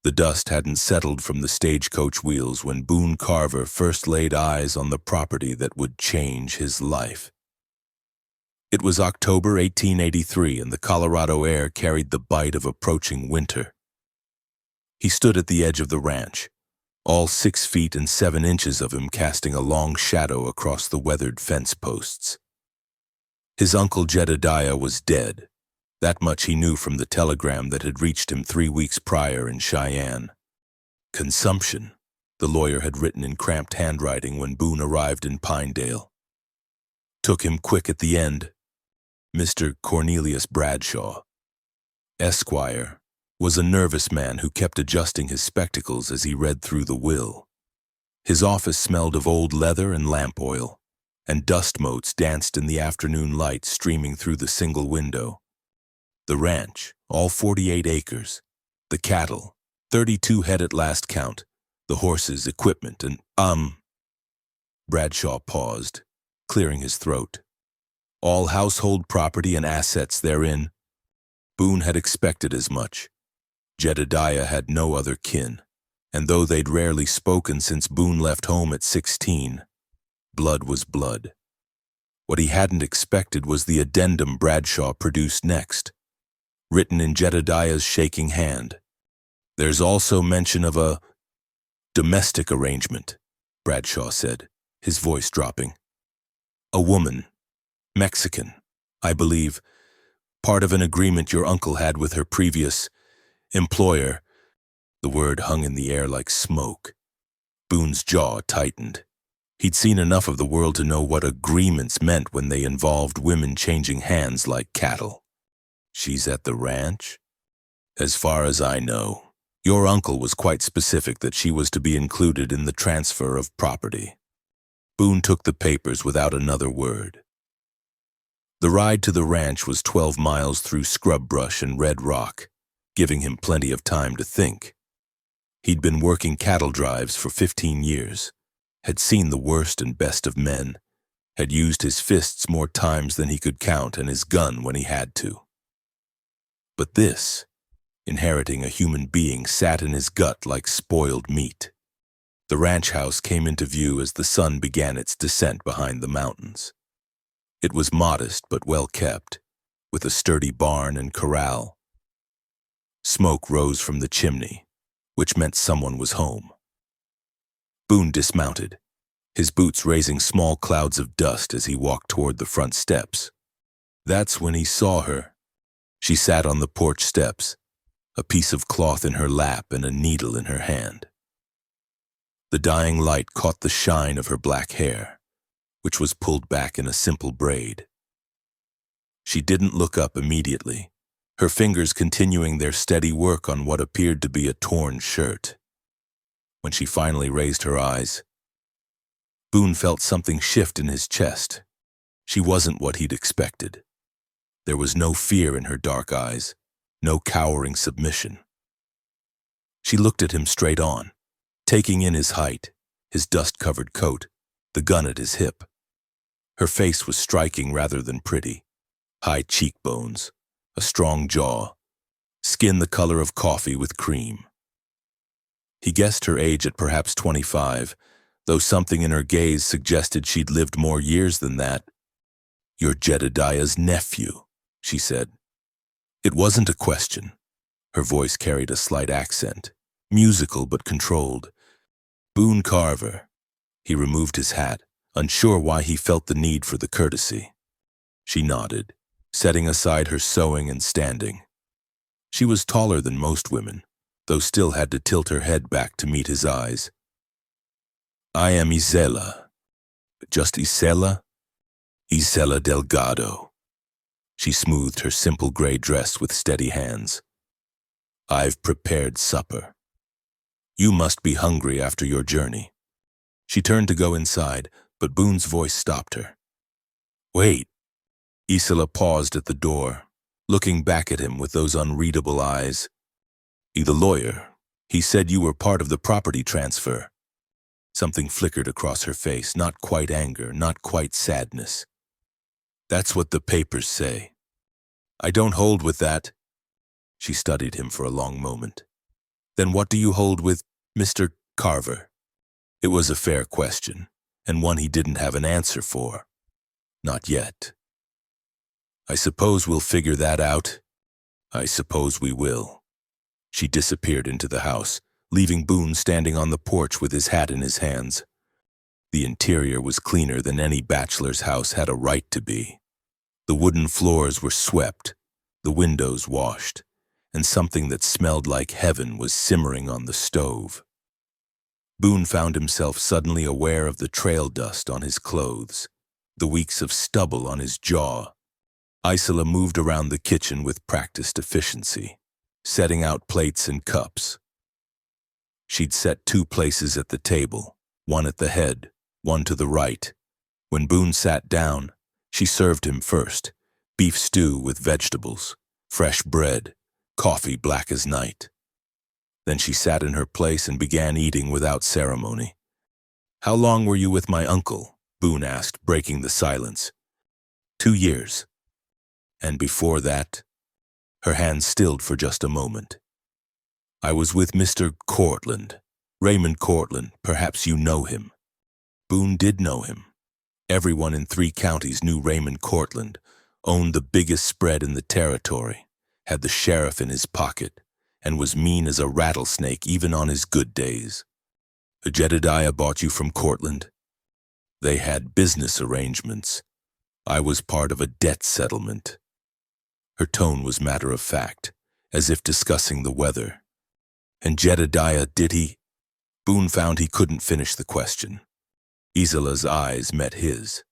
The dust hadn't settled from the stagecoach wheels when Boone Carver first laid eyes on the property that would change his life. It was October 1883, and the Colorado air carried the bite of approaching winter. He stood at the edge of the ranch, all 6 feet and 7 inches of him casting a long shadow across the weathered fence posts. His uncle Jedediah was dead. That much he knew from the telegram that had reached him 3 weeks prior in Cheyenne. Consumption, the lawyer had written in cramped handwriting when Boone arrived in Pinedale. Took him quick at the end. Mr. Cornelius Bradshaw, Esquire, was a nervous man who kept adjusting his spectacles as he read through the will. His office smelled of old leather and lamp oil, and dust motes danced in the afternoon light streaming through the single window. The ranch, all 48 acres, the cattle, 32 head at last count, the horses, equipment, and, Bradshaw paused, clearing his throat. All household property and assets therein. Boone had expected as much. Jedediah had no other kin, and though they'd rarely spoken since Boone left home at 16, blood was blood. What he hadn't expected was the addendum Bradshaw produced next, written in Jedediah's shaking hand. There's also mention of a domestic arrangement, Bradshaw said, his voice dropping. A woman, Mexican, I believe, part of an agreement your uncle had with her previous employer. The word hung in the air like smoke. Boone's jaw tightened. He'd seen enough of the world to know what agreements meant when they involved women changing hands like cattle. She's at the ranch? As far as I know, your uncle was quite specific that she was to be included in the transfer of property. Boone took the papers without another word. The ride to the ranch was 12 miles through scrub brush and red rock, giving him plenty of time to think. He'd been working cattle drives for 15 years, had seen the worst and best of men, had used his fists more times than he could count and his gun when he had to. But this, inheriting a human being, sat in his gut like spoiled meat. The ranch house came into view as the sun began its descent behind the mountains. It was modest but well kept, with a sturdy barn and corral. Smoke rose from the chimney, which meant someone was home. Boone dismounted, his boots raising small clouds of dust as he walked toward the front steps. That's when he saw her. She sat on the porch steps, a piece of cloth in her lap and a needle in her hand. The dying light caught the shine of her black hair, which was pulled back in a simple braid. She didn't look up immediately, her fingers continuing their steady work on what appeared to be a torn shirt. When she finally raised her eyes, Boone felt something shift in his chest. She wasn't what he'd expected. There was no fear in her dark eyes, no cowering submission. She looked at him straight on, taking in his height, his dust-covered coat, the gun at his hip. Her face was striking rather than pretty. High cheekbones, a strong jaw, skin the color of coffee with cream. He guessed her age at perhaps 25, though something in her gaze suggested she'd lived more years than that. "You're Jedediah's nephew," she said. It wasn't a question. Her voice carried a slight accent, musical but controlled. Boone Carver. He removed his hat, unsure why he felt the need for the courtesy. She nodded, setting aside her sewing and standing. She was taller than most women, though still had to tilt her head back to meet his eyes. "I am Isela. Just Isela? Isela Delgado." She smoothed her simple gray dress with steady hands. "I've prepared supper. You must be hungry after your journey." She turned to go inside, but Boone's voice stopped her. "Wait." Isela paused at the door, looking back at him with those unreadable eyes. "The lawyer. He said you were part of the property transfer." Something flickered across her face, not quite anger, not quite sadness. "That's what the papers say." "I don't hold with that." She studied him for a long moment. Then what do you hold with Mr. Carver? It was a fair question, and one he didn't have an answer for. Not yet. I suppose we'll figure that out. I suppose we will. She disappeared into the house, leaving Boone standing on the porch with his hat in his hands. The interior was cleaner than any bachelor's house had a right to be. The wooden floors were swept, the windows washed, and something that smelled like heaven was simmering on the stove. Boone found himself suddenly aware of the trail dust on his clothes, the weeks of stubble on his jaw. Isola moved around the kitchen with practiced efficiency, setting out plates and cups. She'd set 2 places at the table, one at the head, one to the right. When Boone sat down, she served him first, beef stew with vegetables, fresh bread, coffee black as night. Then she sat in her place and began eating without ceremony. "How long were you with my uncle?" Boone asked, breaking the silence. 2 years. And before that? Her hand stilled for just a moment. "I was with Mr. Cortlandt, Raymond Cortlandt. Perhaps you know him." Boone did know him. Everyone in 3 counties knew Raymond Cortlandt, owned the biggest spread in the territory, had the sheriff in his pocket, and was mean as a rattlesnake even on his good days. "Jedediah bought you from Cortlandt?" "They had business arrangements. I was part of a debt settlement." Her tone was matter-of-fact, as if discussing the weather. "And Jedediah, did he?" Boone found he couldn't finish the question. Isola's eyes met his.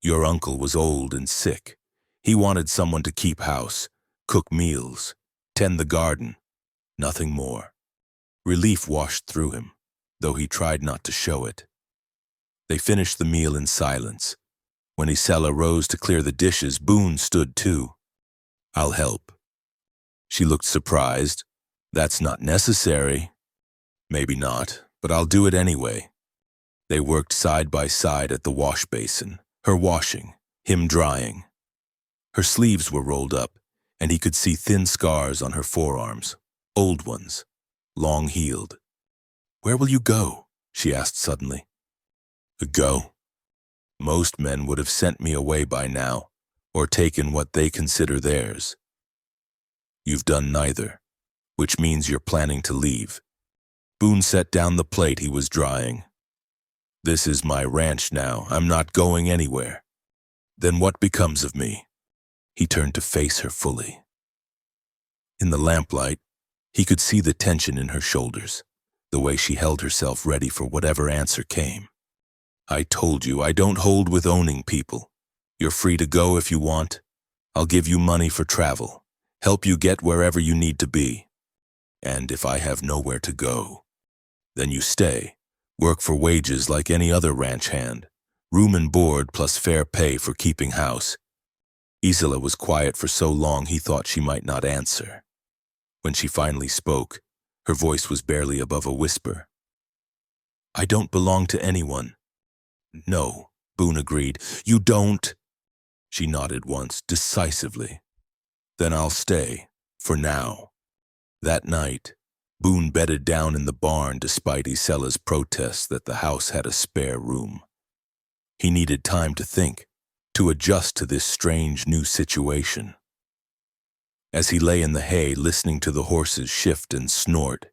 "Your uncle was old and sick. He wanted someone to keep house, cook meals, tend the garden. Nothing more. Relief washed through him, though he tried not to show it." They finished the meal in silence. When Isela rose to clear the dishes, Boone stood too. "I'll help." She looked surprised. "That's not necessary." "Maybe not, but I'll do it anyway." They worked side by side at the wash basin, her washing, him drying. Her sleeves were rolled up, and he could see thin scars on her forearms, old ones, long-heeled. "Where will you go?" she asked suddenly. "Go? Most men would have sent me away by now, or taken what they consider theirs. You've done neither, which means you're planning to leave." Boone set down the plate he was drying. "This is my ranch now. I'm not going anywhere." "Then what becomes of me?" He turned to face her fully. In the lamplight, he could see the tension in her shoulders, the way she held herself ready for whatever answer came. "I told you, I don't hold with owning people. You're free to go if you want. I'll give you money for travel, help you get wherever you need to be. And if I have nowhere to go, then you stay, work for wages like any other ranch hand, room and board plus fair pay for keeping house." Isola was quiet for so long he thought she might not answer. When she finally spoke, her voice was barely above a whisper. "I don't belong to anyone." "No," Boone agreed. "You don't?" She nodded once, decisively. "Then I'll stay, for now." That night, Boone bedded down in the barn despite Isela's protests that the house had a spare room. He needed time to think, to adjust to this strange new situation. As he lay in the hay listening to the horses shift and snort,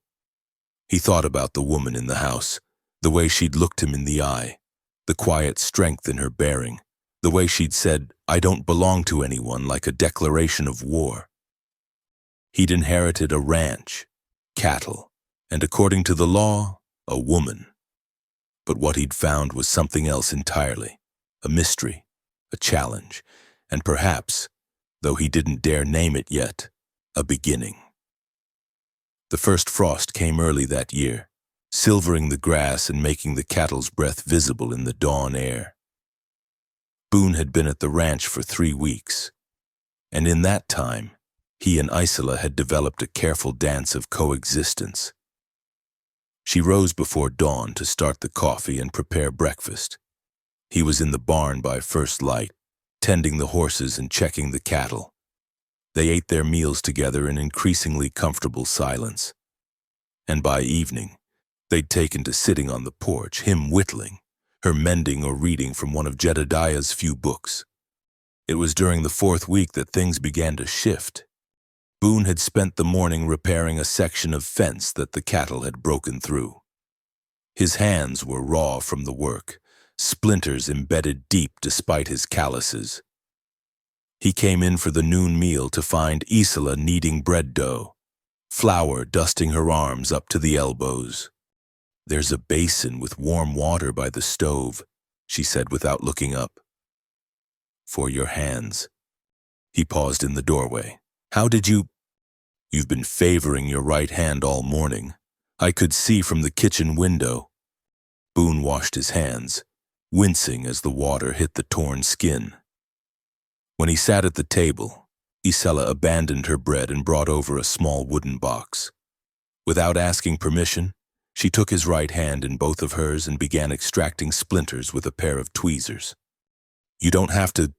he thought about the woman in the house, the way she'd looked him in the eye, the quiet strength in her bearing, the way she'd said, "I don't belong to anyone," like a declaration of war. He'd inherited a ranch, cattle, and according to the law, a woman. But what he'd found was something else entirely, a mystery, a challenge, and perhaps, though he didn't dare name it yet, a beginning. The first frost came early that year, silvering the grass and making the cattle's breath visible in the dawn air. Boone had been at the ranch for 3 weeks, and in that time, he and Isola had developed a careful dance of coexistence. She rose before dawn to start the coffee and prepare breakfast. He was in the barn by first light, tending the horses and checking the cattle. They ate their meals together in increasingly comfortable silence. and by evening, they'd taken to sitting on the porch, him whittling, her mending or reading from one of Jedediah's few books. It was during the fourth week that things began to shift. Boone had spent the morning repairing a section of fence that the cattle had broken through. His hands were raw from the work, splinters embedded deep despite his calluses. He came in for the noon meal to find Isola kneading bread dough, flour dusting her arms up to the elbows. "There's a basin with warm water by the stove," she said without looking up. "For your hands." He paused in the doorway. "How did you—" "You've been favoring your right hand all morning. I could see from the kitchen window." Boone washed his hands, wincing as the water hit the torn skin. When he sat at the table, Isola abandoned her bread and brought over a small wooden box. Without asking permission, she took his right hand in both of hers and began extracting splinters with a pair of tweezers. "You don't have to—"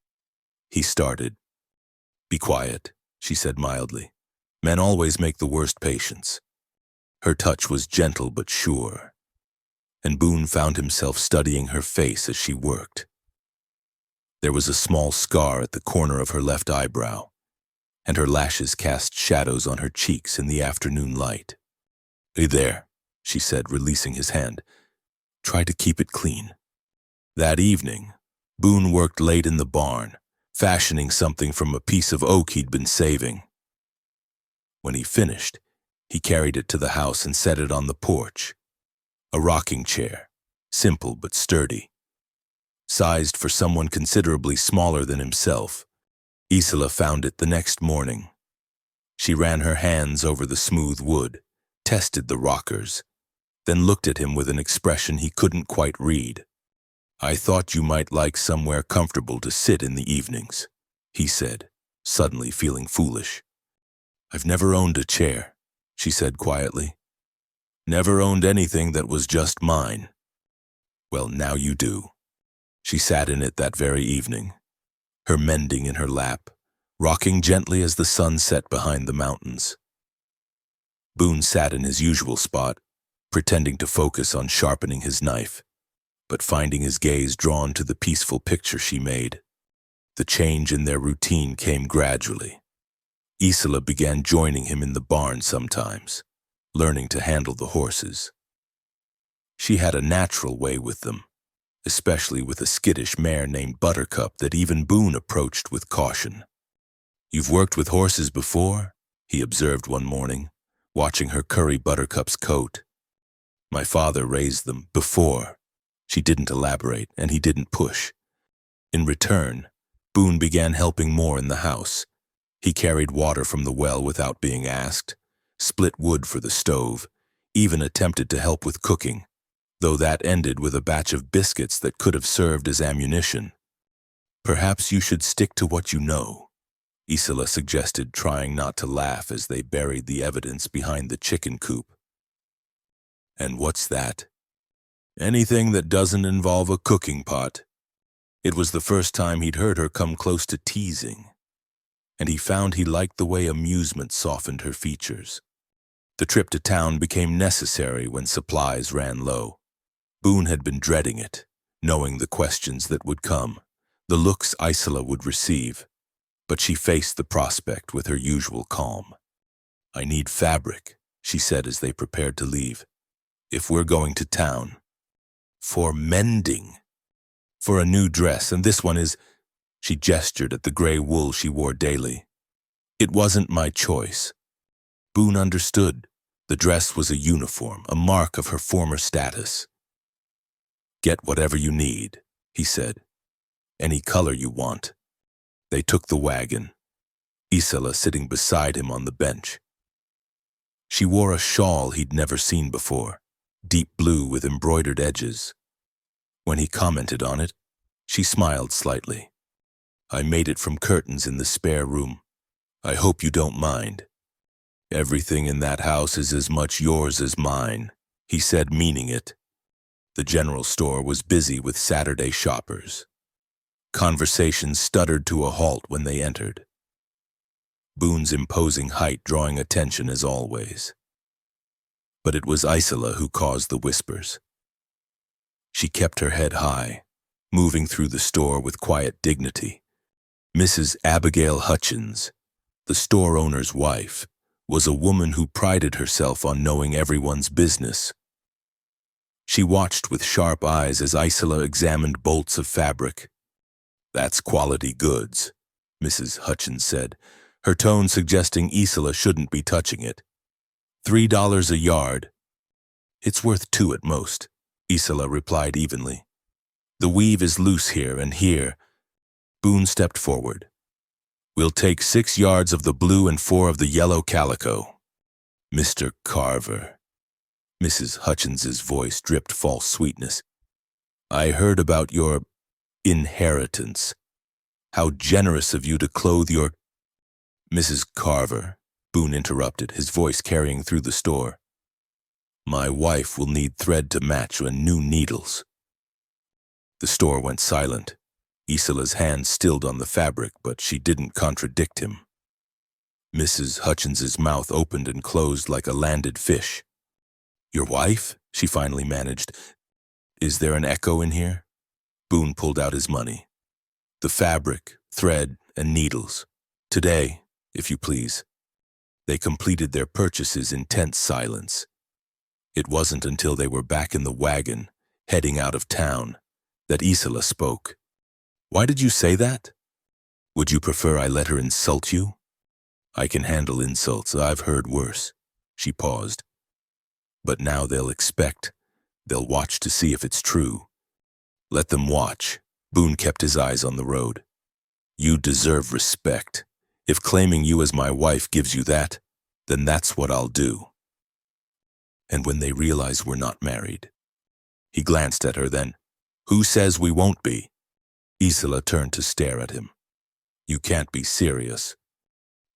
he started. "Be quiet," she said mildly. "Men always make the worst patients." Her touch was gentle but sure, and Boone found himself studying her face as she worked. There was a small scar at the corner of her left eyebrow, and her lashes cast shadows on her cheeks in the afternoon light. "Hey there," she said, releasing his hand. "Try to keep it clean." That evening, Boone worked late in the barn, fashioning something from a piece of oak he'd been saving. When he finished, he carried it to the house and set it on the porch. A rocking chair, simple but sturdy. Sized for someone considerably smaller than himself, Isola found it the next morning. She ran her hands over the smooth wood, tested the rockers, then looked at him with an expression he couldn't quite read. "I thought you might like somewhere comfortable to sit in the evenings," he said, suddenly feeling foolish. "I've never owned a chair," she said quietly. "Never owned anything that was just mine." "Well, now you do." She sat in it that very evening, her mending in her lap, rocking gently as the sun set behind the mountains. Boone sat in his usual spot, pretending to focus on sharpening his knife, but finding his gaze drawn to the peaceful picture she made. The change in their routine came gradually. Isola began joining him in the barn sometimes, learning to handle the horses. She had a natural way with them, especially with a skittish mare named Buttercup that even Boone approached with caution. "You've worked with horses before?" he observed one morning, watching her curry Buttercup's coat. "My father raised them before." She didn't elaborate, and he didn't push. In return, Boone began helping more in the house. He carried water from the well without being asked, split wood for the stove, even attempted to help with cooking, though that ended with a batch of biscuits that could have served as ammunition. "Perhaps you should stick to what you know," Isola suggested, trying not to laugh as they buried the evidence behind the chicken coop. "And what's that?" "Anything that doesn't involve a cooking pot." It was the first time he'd heard her come close to teasing, and he found he liked the way amusement softened her features. The trip to town became necessary when supplies ran low. Boone had been dreading it, knowing the questions that would come, the looks Isola would receive, but she faced the prospect with her usual calm. "I need fabric," she said as they prepared to leave. "If we're going to town." "For mending." "For a new dress, and this one is—" She gestured at the gray wool she wore daily. "It wasn't my choice." Boone understood. The dress was a uniform, a mark of her former status. "Get whatever you need," he said. "Any color you want." They took the wagon, Isola sitting beside him on the bench. She wore a shawl he'd never seen before, deep blue with embroidered edges. When he commented on it, she smiled slightly. "I made it from curtains in the spare room. I hope you don't mind." "Everything in that house is as much yours as mine," he said, meaning it. The general store was busy with Saturday shoppers. Conversation stuttered to a halt when they entered, Boone's imposing height drawing attention as always. But it was Isola who caused the whispers. She kept her head high, moving through the store with quiet dignity. Mrs. Abigail Hutchins, the store owner's wife, was a woman who prided herself on knowing everyone's business. She watched with sharp eyes as Isola examined bolts of fabric. "That's quality goods," Mrs. Hutchins said, her tone suggesting Isola shouldn't be touching it. $3 a yard. "It's worth $2 at most," Isola replied evenly. "The weave is loose here and here." Boone stepped forward. "We'll take 6 yards of the blue and 4 of the yellow calico." "Mr. Carver." Mrs. Hutchins's voice dripped false sweetness. "I heard about your inheritance. How generous of you to clothe your—" "Mrs. Carver," Boone interrupted, his voice carrying through the store. "My wife will need thread to match and new needles." The store went silent. Isola's hand stilled on the fabric, but she didn't contradict him. Mrs. Hutchins's mouth opened and closed like a landed fish. "Your wife?" she finally managed. "Is there an echo in here?" Boone pulled out his money. "The fabric, thread, and needles. Today, if you please." They completed their purchases in tense silence. It wasn't until they were back in the wagon, heading out of town, that Isola spoke. "Why did you say that? Would you prefer I let her insult you?" "I can handle insults. I've heard worse." She paused. "But now they'll expect. They'll watch to see if it's true." "Let them watch." Boone kept his eyes on the road. "You deserve respect. If claiming you as my wife gives you that, then that's what I'll do." "And when they realize we're not married?" He glanced at her then. "Who says we won't be?" Isola turned to stare at him. "You can't be serious."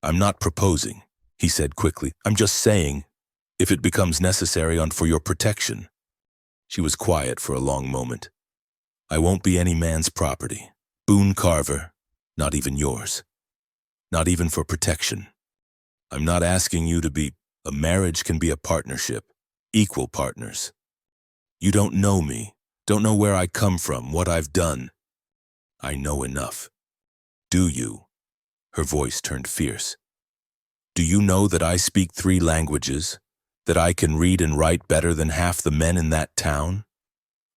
"I'm not proposing," he said quickly. "I'm just saying, if it becomes necessary for your protection." She was quiet for a long moment. "I won't be any man's property. Boone Carver, not even yours. Not even for protection. I'm not asking you to be. A marriage can be a partnership, equal partners. You don't know me, don't know where I come from, what I've done. I know enough. Do you?" Her voice turned fierce. "Do you know that I speak 3 languages? That I can read and write better than half the men in that town?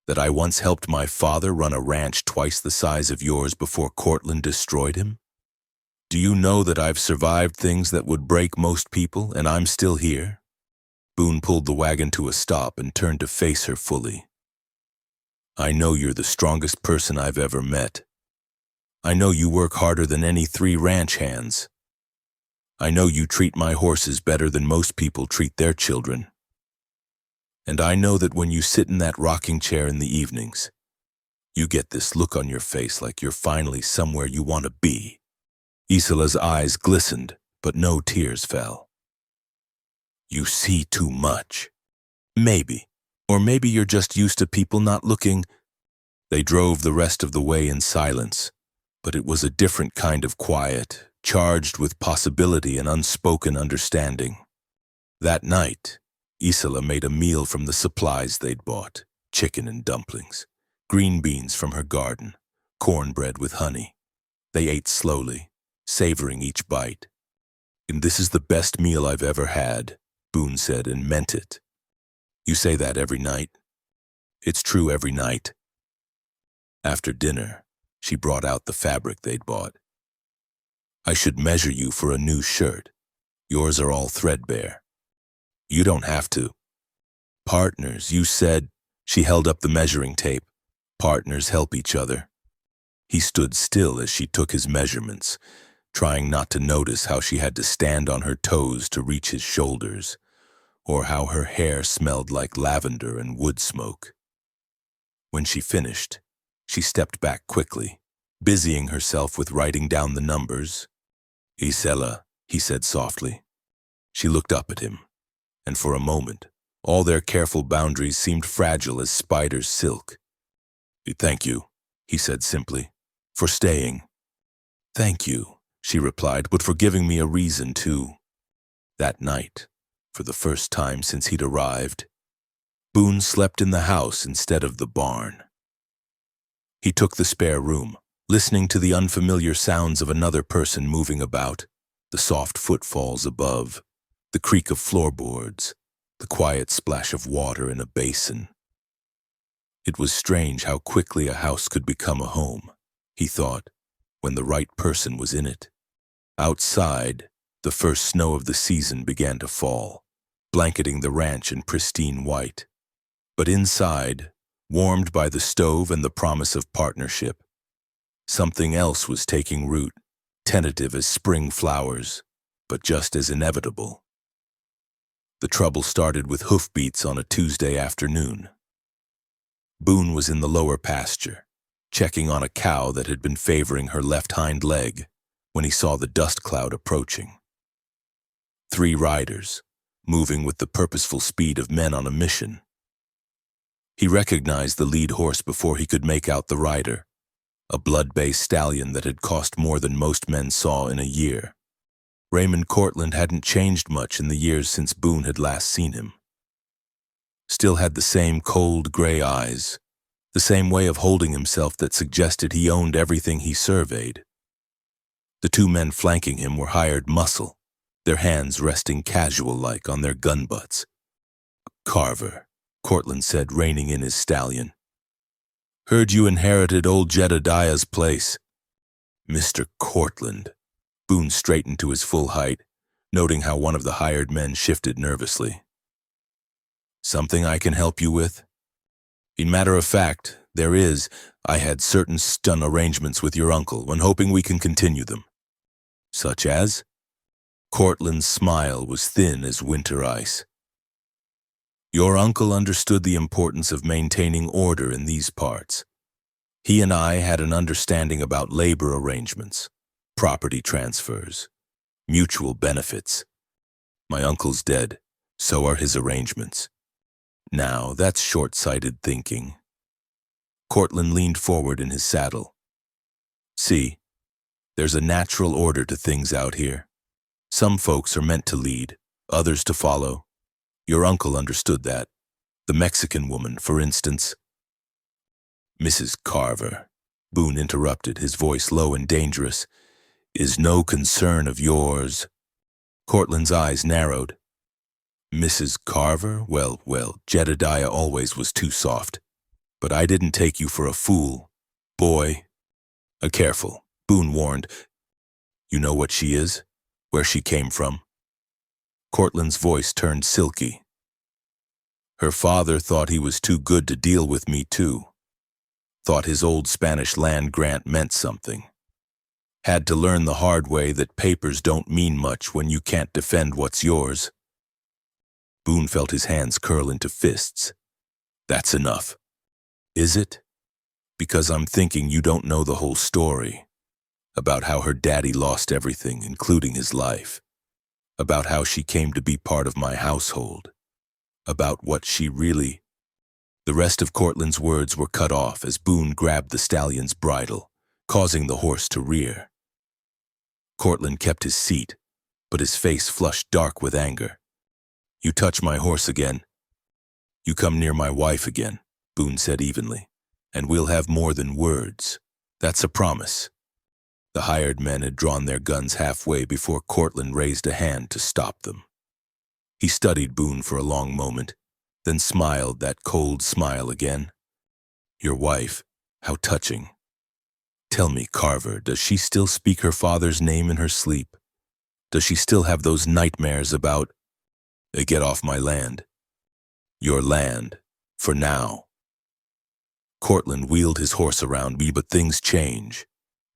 That I once helped my father run a ranch twice the size of yours before Cortland destroyed him? Do you know that I've survived things that would break most people, and I'm still here?" Boone pulled the wagon to a stop and turned to face her fully. "I know you're the strongest person I've ever met. I know you work harder than any 3 ranch hands. I know you treat my horses better than most people treat their children. And I know that when you sit in that rocking chair in the evenings, you get this look on your face like you're finally somewhere you want to be." Isola's eyes glistened, but no tears fell. "You see too much. Maybe. Or maybe you're just used to people not looking." They drove the rest of the way in silence, but it was a different kind of quiet, charged with possibility and unspoken understanding. That night, Isola made a meal from the supplies they'd bought: chicken and dumplings, green beans from her garden, cornbread with honey. They ate slowly, savoring each bite. "And this is the best meal I've ever had," Boone said, and meant it. "You say that every night?" "It's true every night." After dinner, she brought out the fabric they'd bought. "I should measure you for a new shirt. Yours are all threadbare." "You don't have to." "Partners, you said." She held up the measuring tape. "Partners help each other." He stood still as she took his measurements, trying not to notice how she had to stand on her toes to reach his shoulders, or how her hair smelled like lavender and wood smoke. When she finished, she stepped back quickly, busying herself with writing down the numbers. "Isola," he said softly. She looked up at him, and for a moment, all their careful boundaries seemed fragile as spider's silk. "Thank you," he said simply, "for staying." "Thank you," she replied, "but for giving me a reason to." That night, For the first time since he'd arrived, Boone slept in the house instead of the barn. He took the spare room, listening to the unfamiliar sounds of another person moving about, the soft footfalls above, the creak of floorboards, the quiet splash of water in a basin. It was strange how quickly a house could become a home, he thought, when the right person was in it. Outside, the first snow of the season began to fall, blanketing the ranch in pristine white. But inside, warmed by the stove and the promise of partnership, something else was taking root, tentative as spring flowers, but just as inevitable. The trouble started with hoofbeats on a Tuesday afternoon. Boone was in the lower pasture, checking on a cow that had been favoring her left hind leg, when he saw the dust cloud approaching. 3 riders, moving with the purposeful speed of men on a mission. He recognized the lead horse before he could make out the rider, a blood-bay stallion that had cost more than most men saw in a year. Raymond Cortland hadn't changed much in the years since Boone had last seen him. Still had the same cold gray eyes, the same way of holding himself that suggested he owned everything he surveyed. The 2 men flanking him were hired muscle, their hands resting casual-like on their gun butts. "Carver," Cortland said, reining in his stallion. "Heard you inherited old Jedediah's place." "Mr. Cortland." Boone straightened to his full height, noting how one of the hired men shifted nervously. "Something I can help you with?" "In matter of fact, there is. I had certain stun arrangements with your uncle and hoping we can continue them." "Such as?" Cortland's smile was thin as winter ice. "Your uncle understood the importance of maintaining order in these parts. He and I had an understanding about labor arrangements, property transfers, mutual benefits. My uncle's dead, so are his arrangements. Now, that's short-sighted thinking." Cortland leaned forward in his saddle. "See, there's a natural order to things out here. Some folks are meant to lead, others to follow. Your uncle understood that. The Mexican woman, for instance." "Mrs. Carver," Boone interrupted, his voice low and dangerous, "is no concern of yours." Cortland's eyes narrowed. "Mrs. Carver? Well, Jedediah always was too soft. But I didn't take you for a fool. Boy." Careful," Boone warned. "You know what she is? Where she came from?" Cortland's voice turned silky. "Her father thought he was too good to deal with me too. Thought his old Spanish land grant meant something. Had to learn the hard way that papers don't mean much when you can't defend what's yours." Boone felt his hands curl into fists. "That's enough." "Is it? Because I'm thinking you don't know the whole story. About how her daddy lost everything, including his life. About how she came to be part of my household. About what she really—" The rest of Cortland's words were cut off as Boone grabbed the stallion's bridle, causing the horse to rear. Cortland kept his seat, but his face flushed dark with anger. "You touch my horse again. You come near my wife again," Boone said evenly, "and we'll have more than words. That's a promise." The hired men had drawn their guns halfway before Cortland raised a hand to stop them. He studied Boone for a long moment, then smiled that cold smile again. "Your wife, how touching. Tell me, Carver, does she still speak her father's name in her sleep? Does she still have those nightmares about— Get off my land. Your land, for now." Cortland wheeled his horse around me, but things change.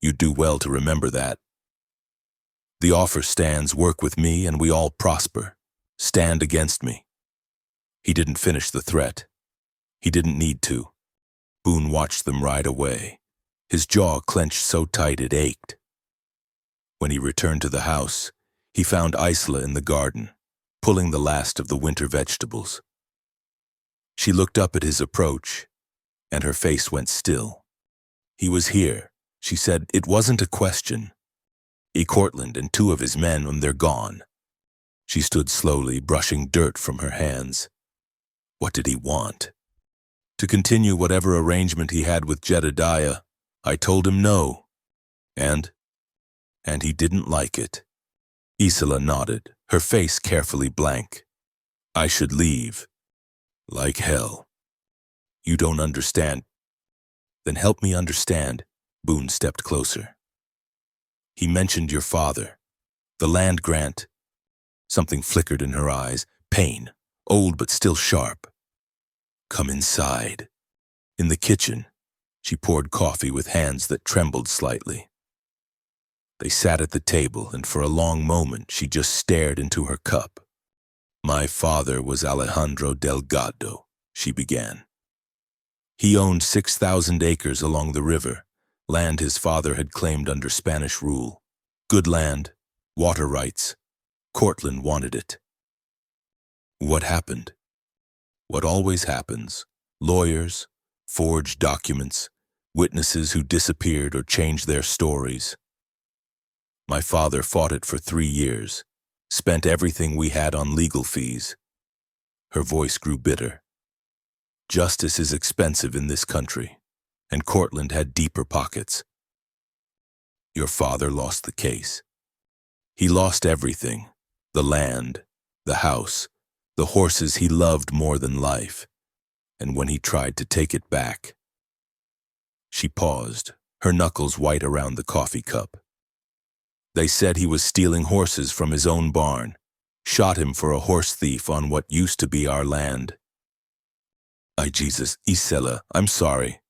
You'd do well to remember that. The offer stands, work with me and we all prosper. Stand against me. He didn't finish the threat. He didn't need to. Boone watched them ride away, his jaw clenched so tight it ached. When he returned to the house, he found Isla in the garden, pulling the last of the winter vegetables. She looked up at his approach, and her face went still. "He was here," she said. "It wasn't a question. Cortland and 2 of his men, and they're gone." She stood slowly, brushing dirt from her hands. What did he want? To continue whatever arrangement he had with Jedediah. I told him no. And he didn't like it. Isola nodded, her face carefully blank. I should leave. Like hell. You don't understand. Then help me understand. Boone stepped closer. He mentioned your father. The land grant. Something flickered in her eyes. Pain. Old but still sharp. Come inside. In the kitchen, she poured coffee with hands that trembled slightly. They sat at the table, and for a long moment she just stared into her cup. My father was Alejandro Delgado, she began. He owned 6,000 acres along the river, land his father had claimed under Spanish rule. Good land, water rights. Cortland wanted it. What happened? What always happens. Lawyers, forged documents, witnesses who disappeared or changed their stories. My father fought it for 3 years, spent everything we had on legal fees. Her voice grew bitter. Justice is expensive in this country, and Cortland had deeper pockets. Your father lost the case. He lost everything, the land, the house, the horses he loved more than life, and when he tried to take it back. She paused, her knuckles white around the coffee cup. They said he was stealing horses from his own barn, shot him for a horse thief on what used to be our land. Jesus, Isela, I'm sorry.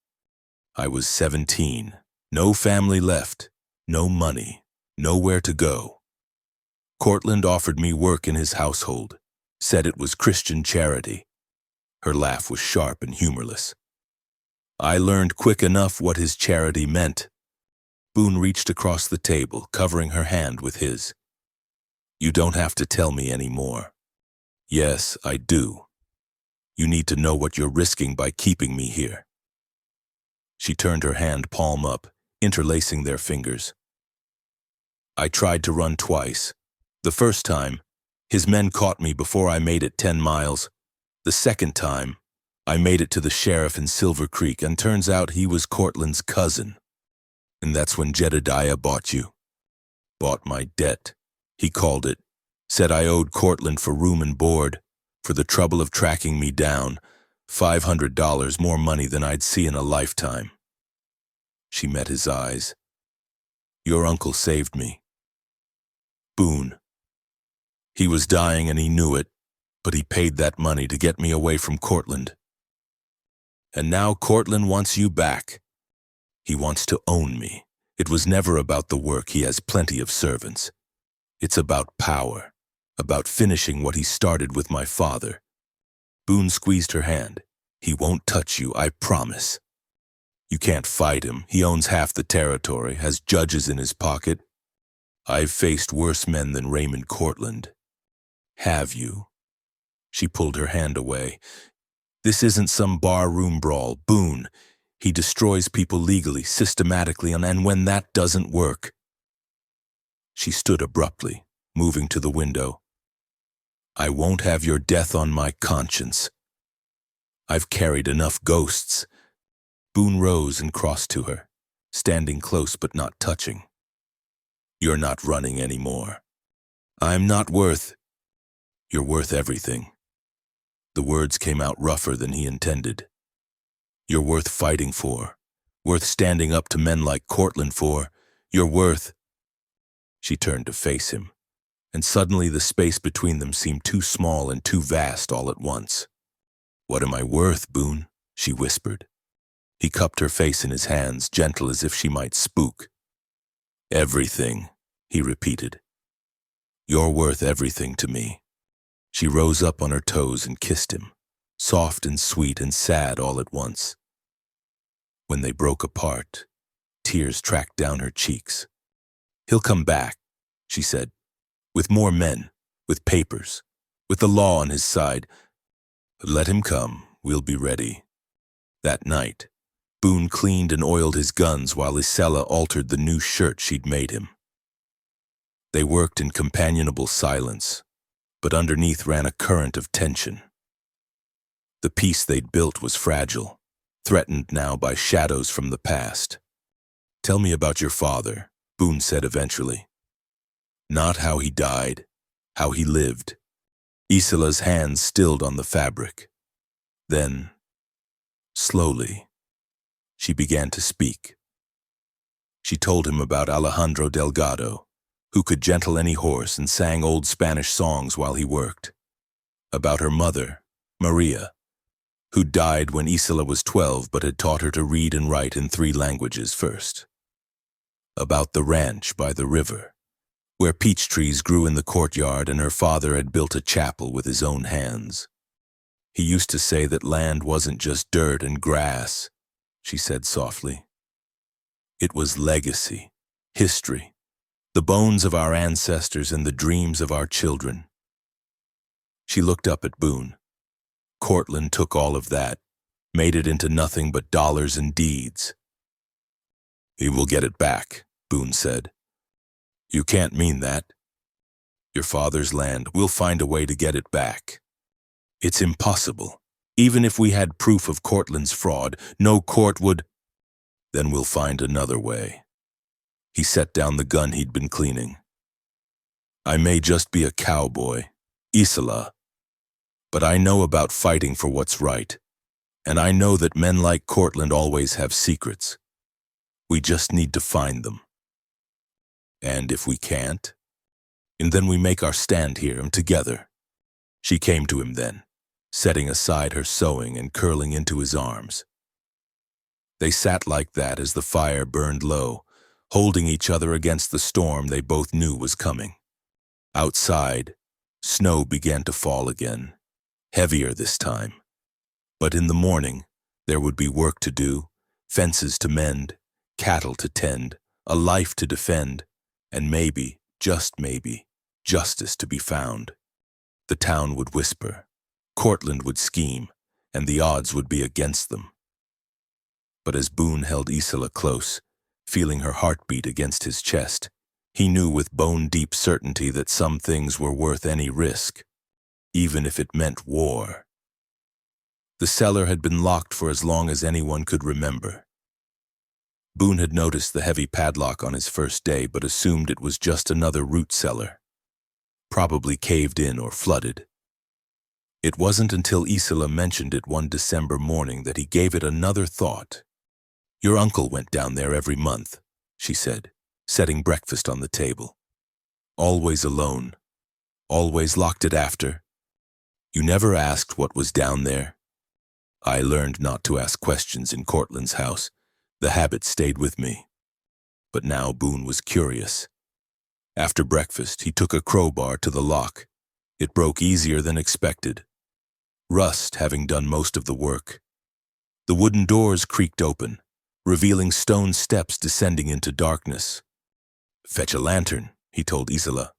I was 17, no family left, no money, nowhere to go. Cortland offered me work in his household, said it was Christian charity. Her laugh was sharp and humorless. I learned quick enough what his charity meant. Boone reached across the table, covering her hand with his. You don't have to tell me any more. Yes, I do. You need to know what you're risking by keeping me here. She turned her hand palm up, interlacing their fingers. I tried to run twice. The first time, his men caught me before I made it 10 miles. The second time, I made it to the sheriff in Silver Creek, and turns out he was Cortland's cousin. And that's when Jedediah bought you. Bought my debt, he called it. Said I owed Cortland for room and board, for the trouble of tracking me down, $500 more money than I'd see in a lifetime. She met his eyes. Your uncle saved me. Boone. He was dying and he knew it, but he paid that money to get me away from Cortland. And now Cortland wants you back. He wants to own me. It was never about the work. He has plenty of servants. It's about power, about finishing what he started with my father. Boone squeezed her hand. He won't touch you, I promise. You can't fight him. He owns half the territory, has judges in his pocket. I've faced worse men than Raymond Cortland. Have you? She pulled her hand away. This isn't some bar-room brawl. Boone. He destroys people legally, systematically, and when that doesn't work. She stood abruptly, moving to the window. I won't have your death on my conscience. I've carried enough ghosts. Boone rose and crossed to her, standing close but not touching. You're not running anymore. I'm not worth. You're worth everything. The words came out rougher than he intended. You're worth fighting for, worth standing up to men like Cortland for. You're worth. She turned to face him, and suddenly the space between them seemed too small and too vast all at once. What am I worth, Boone? She whispered. He cupped her face in his hands, gentle as if she might spook. Everything, he repeated. You're worth everything to me. She rose up on her toes and kissed him, soft and sweet and sad all at once. When they broke apart, tears tracked down her cheeks. He'll come back, she said, with more men, with papers, with the law on his side. Let him come, we'll be ready. That night, Boone cleaned and oiled his guns while Isela altered the new shirt she'd made him. They worked in companionable silence, but underneath ran a current of tension. The peace they'd built was fragile, threatened now by shadows from the past. "Tell me about your father," Boone said eventually. "Not how he died, how he lived." Isola's hands stilled on the fabric. Then, slowly, she began to speak. She told him about Alejandro Delgado, who could gentle any horse and sang old Spanish songs while he worked. About her mother, Maria, who died when Isola was 12 but had taught her to read and write in 3 languages first. About the ranch by the river, where peach trees grew in the courtyard and her father had built a chapel with his own hands. "He used to say that land wasn't just dirt and grass," she said softly. "It was legacy, history, the bones of our ancestors and the dreams of our children." She looked up at Boone. "Cortland took all of that, made it into nothing but dollars and deeds." "He will get it back," Boone said. "You can't mean that. Your father's land, we'll find a way to get it back." "It's impossible. Even if we had proof of Cortland's fraud, no court would—" "Then we'll find another way." He set down the gun he'd been cleaning. "I may just be a cowboy, Isola, but I know about fighting for what's right, and I know that men like Cortland always have secrets. We just need to find them. And if we can't, and then we make our stand here together." She came to him then, setting aside her sewing and curling into his arms. They sat like that as the fire burned low, holding each other against the storm they both knew was coming. Outside, snow began to fall again, heavier this time. But in the morning, there would be work to do, fences to mend, cattle to tend, a life to defend, and maybe, just maybe, justice to be found. The town would whisper, Cortland would scheme, and the odds would be against them. But as Boone held Isola close, feeling her heartbeat against his chest, he knew with bone-deep certainty that some things were worth any risk, even if it meant war. The cellar had been locked for as long as anyone could remember. Boone had noticed the heavy padlock on his first day, but assumed it was just another root cellar, probably caved in or flooded. It wasn't until Isola mentioned it one December morning that he gave it another thought. "Your uncle went down there every month," she said, setting breakfast on the table. "Always alone. Always locked it after. You never asked what was down there." I learned not to ask questions in Cortland's house. The habit stayed with me. But now Boone was curious. After breakfast, he took a crowbar to the lock. It broke easier than expected, rust having done most of the work. The wooden doors creaked open, revealing stone steps descending into darkness. "Fetch a lantern," he told Isola.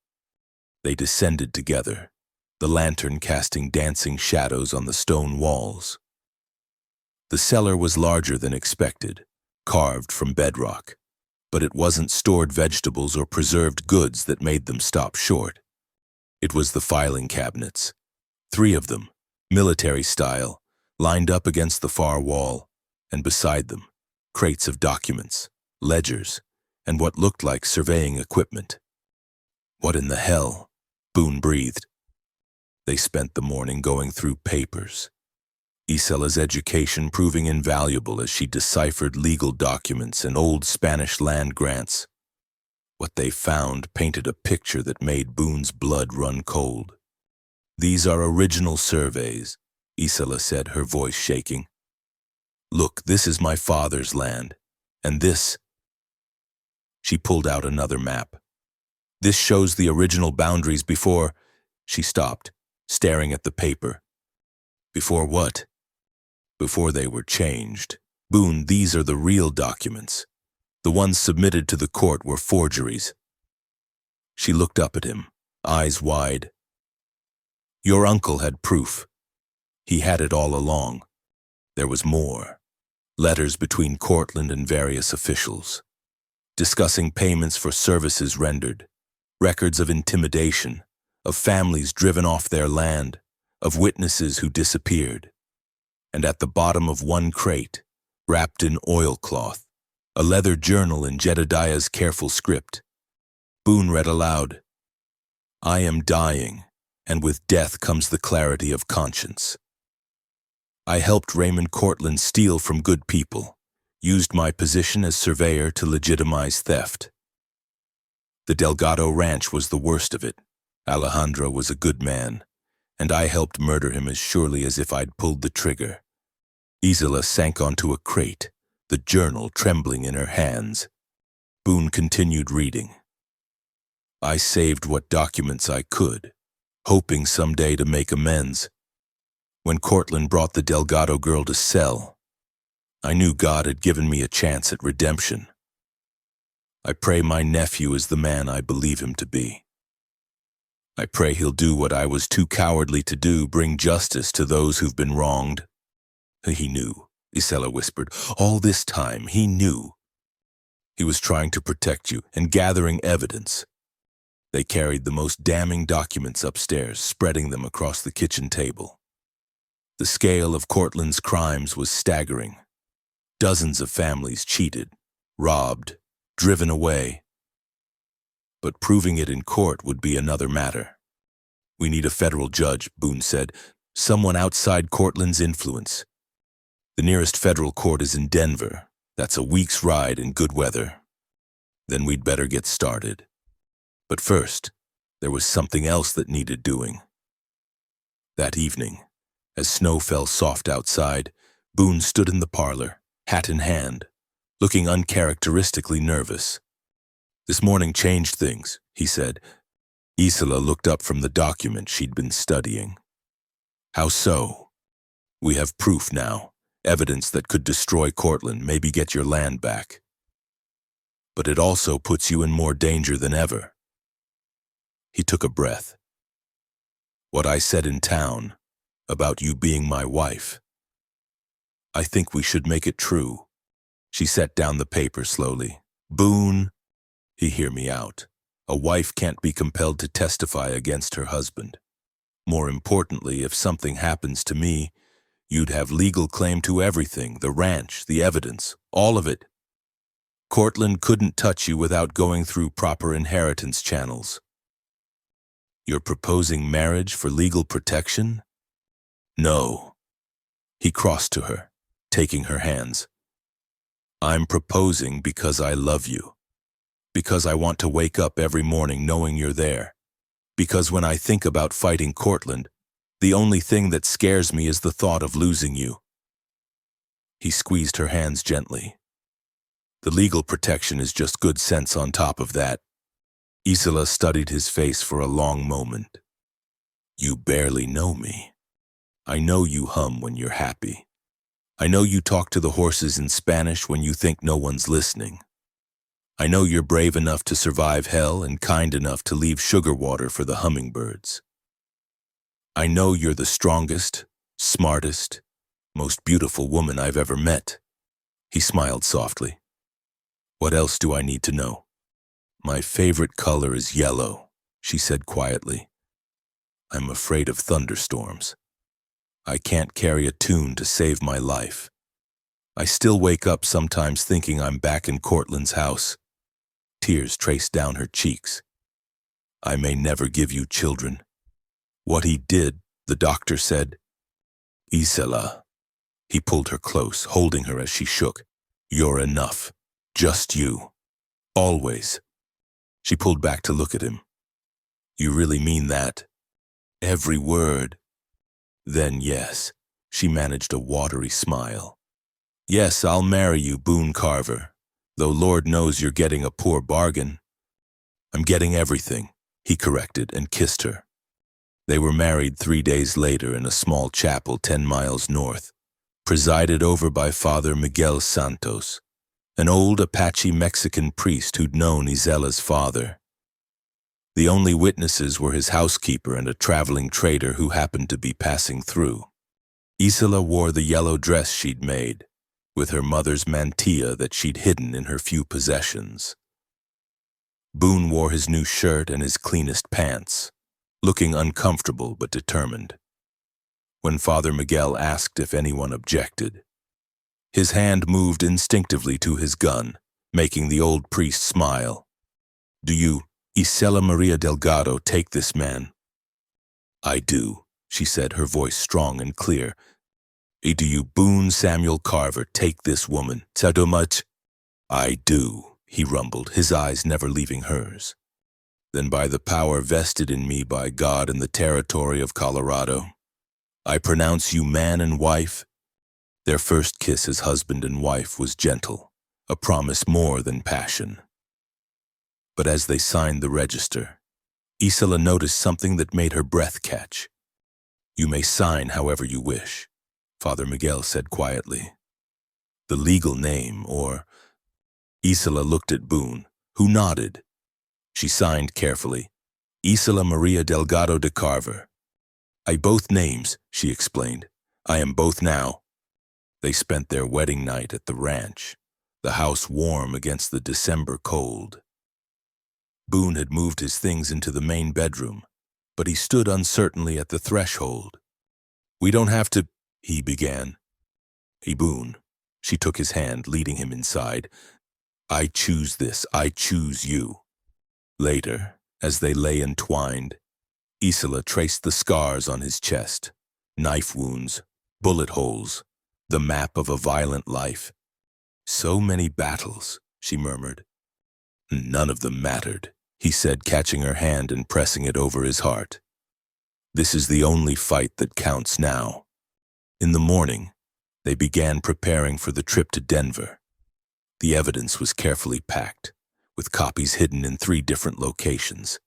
They descended together, the lantern casting dancing shadows on the stone walls. The cellar was larger than expected, carved from bedrock, but it wasn't stored vegetables or preserved goods that made them stop short. It was the filing cabinets, 3 of them, military style, lined up against the far wall, and beside them, crates of documents, ledgers, and what looked like surveying equipment. "What in the hell?" Boone breathed. They spent the morning going through papers, Isola's education proving invaluable as she deciphered legal documents and old Spanish land grants. What they found painted a picture that made Boone's blood run cold. "These are original surveys," Isola said, her voice shaking. "Look, this is my father's land, and this—" She pulled out another map. "This shows the original boundaries before—" She stopped, staring at the paper. "Before what?" "Before they were changed. Boone, these are the real documents. The ones submitted to the court were forgeries." She looked up at him, eyes wide. "Your uncle had proof. He had it all along. There was more. Letters between Cortland and various officials, discussing payments for services rendered, records of intimidation, of families driven off their land, of witnesses who disappeared. And at the bottom of one crate, wrapped in oilcloth, a leather journal in Jedediah's careful script. Boone read aloud, "I am dying, and with death comes the clarity of conscience. I helped Raymond Cortland steal from good people, used my position as surveyor to legitimize theft. The Delgado Ranch was the worst of it. Alejandro was a good man, and I helped murder him as surely as if I'd pulled the trigger." Isola sank onto a crate, the journal trembling in her hands. Boone continued reading. "I saved what documents I could, hoping someday to make amends. When Cortland brought the Delgado girl to sell, I knew God had given me a chance at redemption. I pray my nephew is the man I believe him to be. I pray he'll do what I was too cowardly to do, bring justice to those who've been wronged." He knew, Isola whispered. All this time, he knew. He was trying to protect you and gathering evidence. They carried the most damning documents upstairs, spreading them across the kitchen table. The scale of Cortland's crimes was staggering. Dozens of families cheated, robbed, driven away. But proving it in court would be another matter. "We need a federal judge," Boone said, "someone outside Cortland's influence. The nearest federal court is in Denver. That's a week's ride in good weather. Then we'd better get started. But first, there was something else that needed doing." That evening, as snow fell soft outside, Boone stood in the parlor, hat in hand, looking uncharacteristically nervous. "This morning changed things," he said. Isola looked up from the document she'd been studying. "How so?" "We have proof now. Evidence that could destroy Cortland, maybe get your land back. But it also puts you in more danger than ever." He took a breath. "What I said in town, about you being my wife, I think we should make it true." She set down the paper slowly. "Boone," hear me out. A wife can't be compelled to testify against her husband. More importantly, if something happens to me, you'd have legal claim to everything, the ranch, the evidence, all of it. Cortland couldn't touch you without going through proper inheritance channels. You're proposing marriage for legal protection? No. He crossed to her, taking her hands. I'm proposing because I love you. Because I want to wake up every morning knowing you're there. Because when I think about fighting Cortland, the only thing that scares me is the thought of losing you. He squeezed her hands gently. The legal protection is just good sense on top of that. Isola studied his face for a long moment. You barely know me. I know you hum when you're happy. I know you talk to the horses in Spanish when you think no one's listening. I know you're brave enough to survive hell and kind enough to leave sugar water for the hummingbirds. I know you're the strongest, smartest, most beautiful woman I've ever met. He smiled softly. What else do I need to know? My favorite color is yellow, she said quietly. I'm afraid of thunderstorms. I can't carry a tune to save my life. I still wake up sometimes thinking I'm back in Cortland's house. Tears traced down her cheeks. I may never give you children. What he did, the doctor said. Isola. He pulled her close, holding her as she shook. You're enough. Just you. Always. She pulled back to look at him. You really mean that? Every word. Then yes, she managed a watery smile. Yes, I'll marry you, Boone Carver, though Lord knows you're getting a poor bargain. I'm getting everything, he corrected and kissed her. They were married 3 days later in a small chapel 10 miles north, presided over by Father Miguel Santos, an old Apache Mexican priest who'd known Isola's father. The only witnesses were his housekeeper and a traveling trader who happened to be passing through. Isola wore the yellow dress she'd made, with her mother's mantilla that she'd hidden in her few possessions. Boone wore his new shirt and his cleanest pants, looking uncomfortable but determined. When Father Miguel asked if anyone objected, his hand moved instinctively to his gun, making the old priest smile. "Do you, Isela Maria Delgado, take this man?" "I do," she said, her voice strong and clear. "Do you, Boone Samuel Carver, take this woman, Sadomach?" "I do," he rumbled, his eyes never leaving hers. "Then by the power vested in me by God in the territory of Colorado, I pronounce you man and wife." Their first kiss as husband and wife was gentle, a promise more than passion. But as they signed the register, Isela noticed something that made her breath catch. "You may sign however you wish," Father Miguel said quietly. "The legal name, or—" Isela looked at Boone, who nodded. She signed carefully, "Isela Maria Delgado de Carver." "I both names," she explained. "I am both now." They spent their wedding night at the ranch, the house warm against the December cold. Boone had moved his things into the main bedroom, but he stood uncertainly at the threshold. "We don't have to," he began. "Hey, Boone," she took his hand, leading him inside. "I choose this, I choose you." Later, as they lay entwined, Isela traced the scars on his chest, knife wounds, bullet holes, the map of a violent life. "So many battles," she murmured. "None of them mattered," he said, catching her hand and pressing it over his heart. "This is the only fight that counts now." In the morning, they began preparing for the trip to Denver. The evidence was carefully packed, with copies hidden in 3 different locations.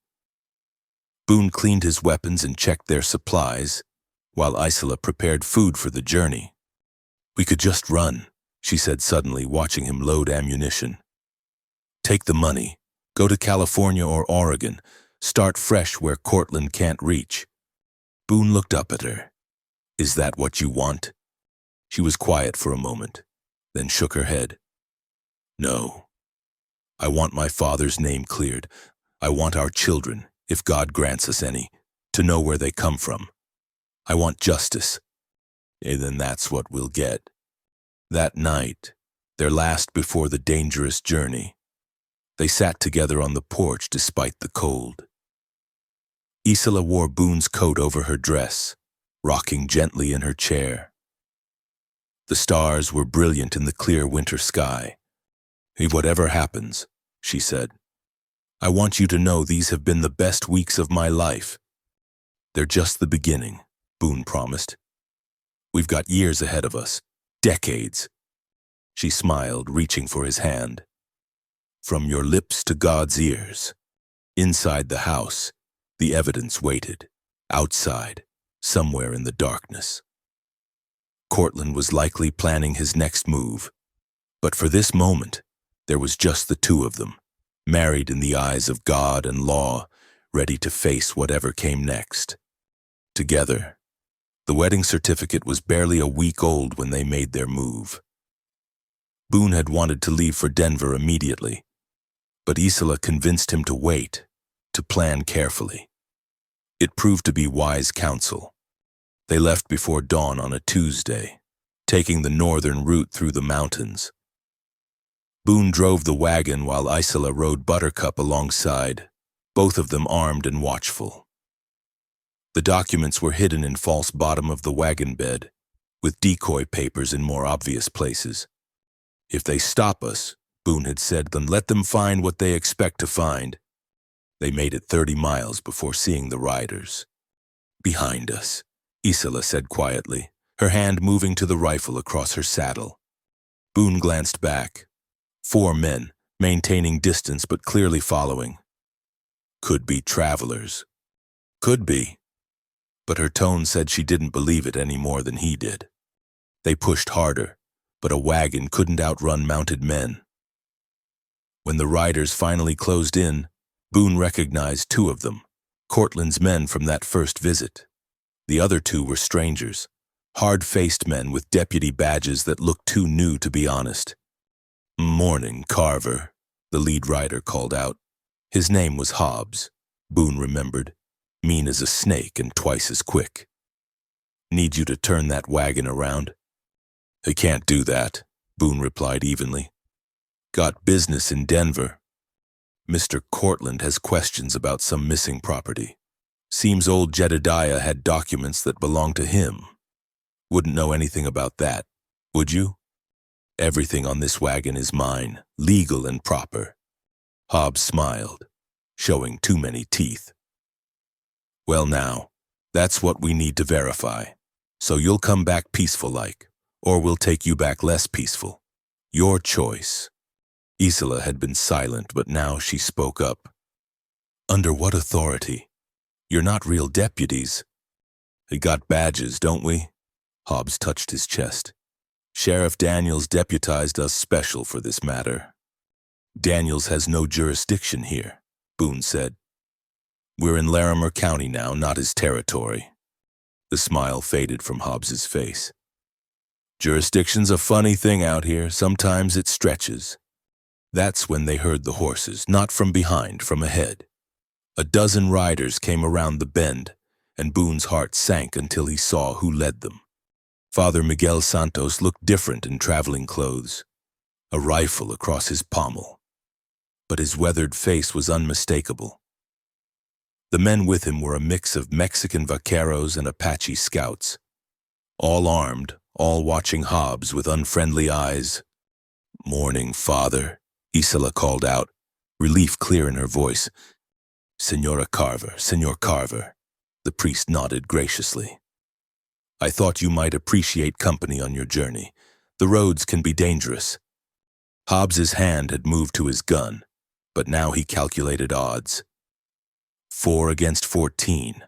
Boone cleaned his weapons and checked their supplies, while Isela prepared food for the journey. "We could just run," she said suddenly, watching him load ammunition. "Take the money, go to California or Oregon, start fresh where Cortland can't reach." Boone looked up at her. "Is that what you want?" She was quiet for a moment, then shook her head. "No. I want my father's name cleared. I want our children, if God grants us any, to know where they come from. I want justice. And then that's what we'll get." That night, their last before the dangerous journey, they sat together on the porch despite the cold. Isela wore Boone's coat over her dress, rocking gently in her chair. The stars were brilliant in the clear winter sky. "Whatever happens," she said, "I want you to know these have been the best weeks of my life." "They're just the beginning," Boone promised. "We've got years ahead of us, decades." She smiled, reaching for his hand. From your lips to God's ears. Inside the house, the evidence waited. Outside, somewhere in the darkness. Cortland was likely planning his next move. But for this moment, there was just the 2 of them, married in the eyes of God and law, ready to face whatever came next. Together. The wedding certificate was barely a week old when they made their move. Boone had wanted to leave for Denver immediately, but Isela convinced him to wait, to plan carefully. It proved to be wise counsel. They left before dawn on a Tuesday, taking the northern route through the mountains. Boone drove the wagon while Isela rode Buttercup alongside, both of them armed and watchful. The documents were hidden in false bottom of the wagon bed, with decoy papers in more obvious places. "If they stop us," Boone had said, "then let them find what they expect to find." They made it 30 miles before seeing the riders. "Behind us," Isela said quietly, her hand moving to the rifle across her saddle. Boone glanced back. 4 men, maintaining distance but clearly following. "Could be travelers." "Could be." But her tone said she didn't believe it any more than he did. They pushed harder, but a wagon couldn't outrun mounted men. When the riders finally closed in, Boone recognized 2 of them, Cortland's men from that first visit. The other 2 were strangers, hard-faced men with deputy badges that looked too new to be honest. "Morning, Carver," the lead rider called out. His name was Hobbs, Boone remembered. Mean as a snake and twice as quick. Need you to turn that wagon around? I can't do that, Boone replied evenly. Got business in Denver. Mr. Cortland has questions about some missing property. Seems old Jedediah had documents that belonged to him. Wouldn't know anything about that, would you? Everything on this wagon is mine, legal and proper. Hobbs smiled, showing too many teeth. Well now, that's what we need to verify. So you'll come back peaceful-like, or we'll take you back less peaceful. Your choice. Isola had been silent, but now she spoke up. Under what authority? You're not real deputies. We got badges, don't we? Hobbs touched his chest. Sheriff Daniels deputized us special for this matter. Daniels has no jurisdiction here, Boone said. We're in Larimer County now, not his territory. The smile faded from Hobbs's face. Jurisdiction's a funny thing out here. Sometimes it stretches. That's when they heard the horses, not from behind, from ahead. A dozen riders came around the bend, and Boone's heart sank until he saw who led them. Father Miguel Santos looked different in traveling clothes, a rifle across his pommel. But his weathered face was unmistakable. The men with him were a mix of Mexican vaqueros and Apache scouts, all armed, all watching Hobbs with unfriendly eyes. Morning, Father, Isola called out, relief clear in her voice. Senora Carver, Senor Carver. The priest nodded graciously. I thought you might appreciate company on your journey. The roads can be dangerous. Hobbs's hand had moved to his gun, but now he calculated odds. 4 against 14,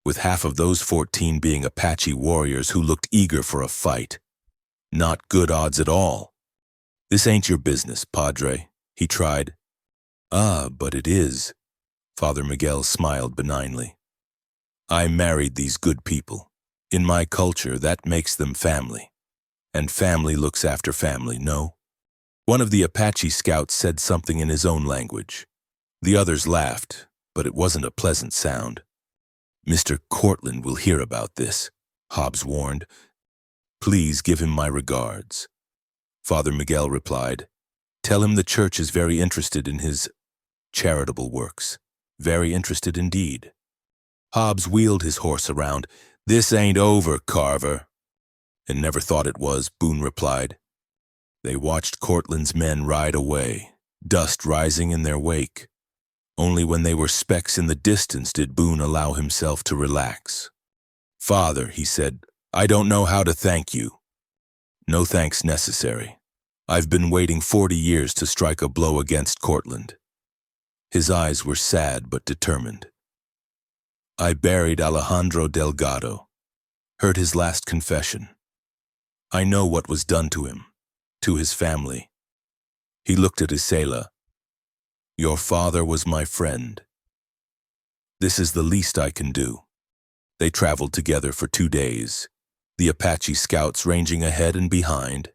with half of those 14 being Apache warriors who looked eager for a fight. Not good odds at all. This ain't your business, Padre, he tried. Ah, but it is. Father Miguel smiled benignly. I married these good people. In my culture, that makes them family. And family looks after family, no? One of the Apache scouts said something in his own language. The others laughed, but it wasn't a pleasant sound. Mr. Cortland will hear about this, Hobbs warned. Please give him my regards. Father Miguel replied, Tell him the church is very interested in his charitable works. Very interested indeed. Hobbs wheeled his horse around. This ain't over, Carver. And never thought it was, Boone replied. They watched Cortland's men ride away, dust rising in their wake. Only when they were specks in the distance did Boone allow himself to relax. Father, he said, I don't know how to thank you. No thanks necessary. I've been waiting 40 years to strike a blow against Cortland. His eyes were sad but determined. I buried Alejandro Delgado, heard his last confession. I know what was done to him, to his family. He looked at Isela. Your father was my friend. This is the least I can do. They traveled together for 2 days, the Apache scouts ranging ahead and behind,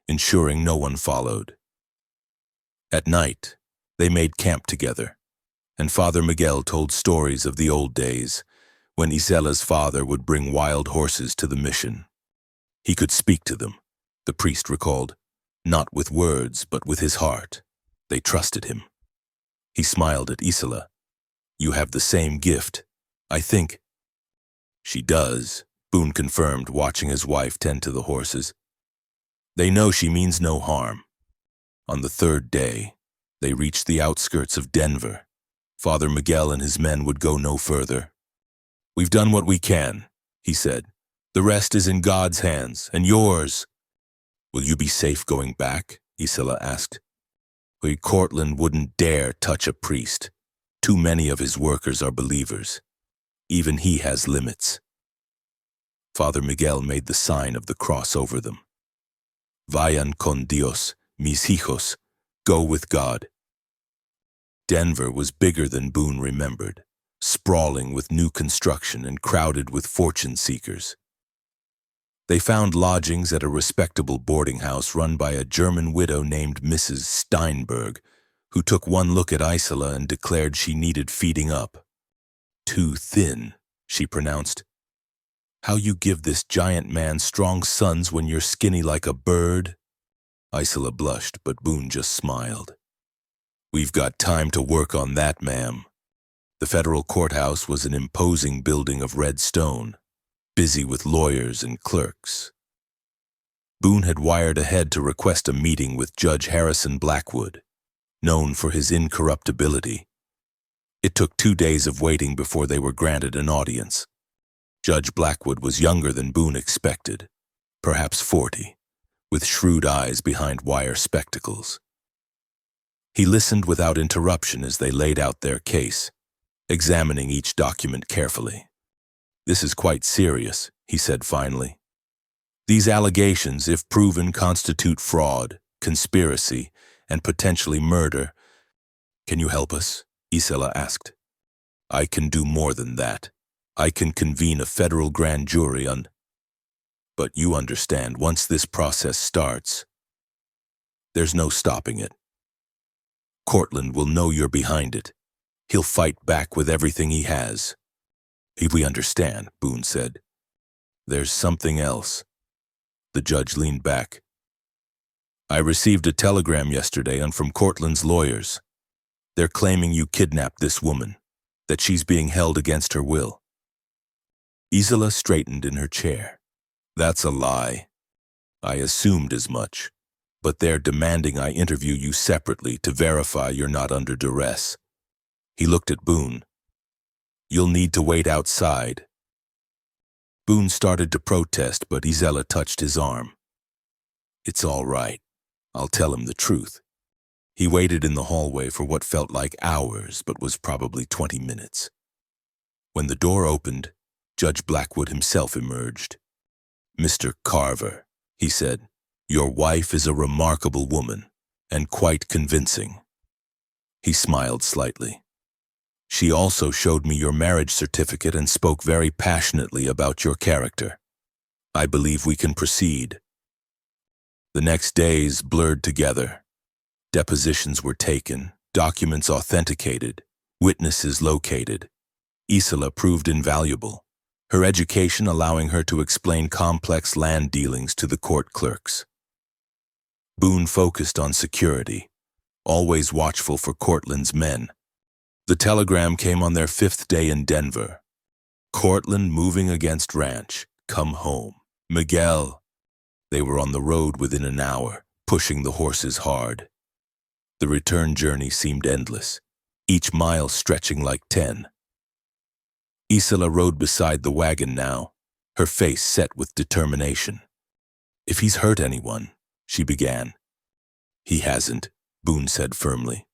ensuring no one followed. At night, they made camp together, and Father Miguel told stories of the old days when Isela's father would bring wild horses to the mission. He could speak to them, the priest recalled, not with words but with his heart. They trusted him. He smiled at Isola. You have the same gift, I think. She does, Boone confirmed, watching his wife tend to the horses. They know she means no harm. On the 3rd day, they reached the outskirts of Denver. Father Miguel and his men would go no further. We've done what we can, he said. The rest is in God's hands, and yours. Will you be safe going back? Isola asked. Cortland wouldn't dare touch a priest. Too many of his workers are believers. Even he has limits. Father Miguel made the sign of the cross over them. Vayan con Dios, mis hijos, go with God. Denver was bigger than Boone remembered, sprawling with new construction and crowded with fortune seekers. They found lodgings at a respectable boarding house run by a German widow named Mrs. Steinberg, who took one look at Isola and declared she needed feeding up. Too thin, she pronounced. How you give this giant man strong sons when you're skinny like a bird? Isola blushed, but Boone just smiled. We've got time to work on that, ma'am. The federal courthouse was an imposing building of red stone, busy with lawyers and clerks. Boone had wired ahead to request a meeting with Judge Harrison Blackwood, known for his incorruptibility. It took 2 days of waiting before they were granted an audience. Judge Blackwood was younger than Boone expected, perhaps 40, with shrewd eyes behind wire spectacles. He listened without interruption as they laid out their case, examining each document carefully. This is quite serious, he said finally. These allegations, if proven, constitute fraud, conspiracy, and potentially murder. Can you help us? Isola asked. I can do more than that. I can convene a federal grand jury on... But you understand, once this process starts, there's no stopping it. Cortland will know you're behind it. He'll fight back with everything he has. We understand, Boone said. There's something else. The judge leaned back. I received a telegram yesterday from Cortland's lawyers. They're claiming you kidnapped this woman, that she's being held against her will. Isola straightened in her chair. That's a lie. I assumed as much, but they're demanding I interview you separately to verify you're not under duress. He looked at Boone. You'll need to wait outside. Boone started to protest, but Isola touched his arm. It's all right. I'll tell him the truth. He waited in the hallway for what felt like hours, but was probably 20 minutes. When the door opened, Judge Blackwood himself emerged. Mr. Carver, he said, your wife is a remarkable woman, and quite convincing. He smiled slightly. She also showed me your marriage certificate and spoke very passionately about your character. I believe we can proceed. The next days blurred together. Depositions were taken, documents authenticated, witnesses located. Isola proved invaluable, her education allowing her to explain complex land dealings to the court clerks. Boone focused on security, always watchful for Cortland's men. The telegram came on their 5th day in Denver. Cortland moving against ranch. Come home. Miguel. They were on the road within an hour, pushing the horses hard. The return journey seemed endless, each mile stretching like 10. Isola rode beside the wagon now, her face set with determination. If he's hurt anyone, she began. He hasn't, Boone said firmly.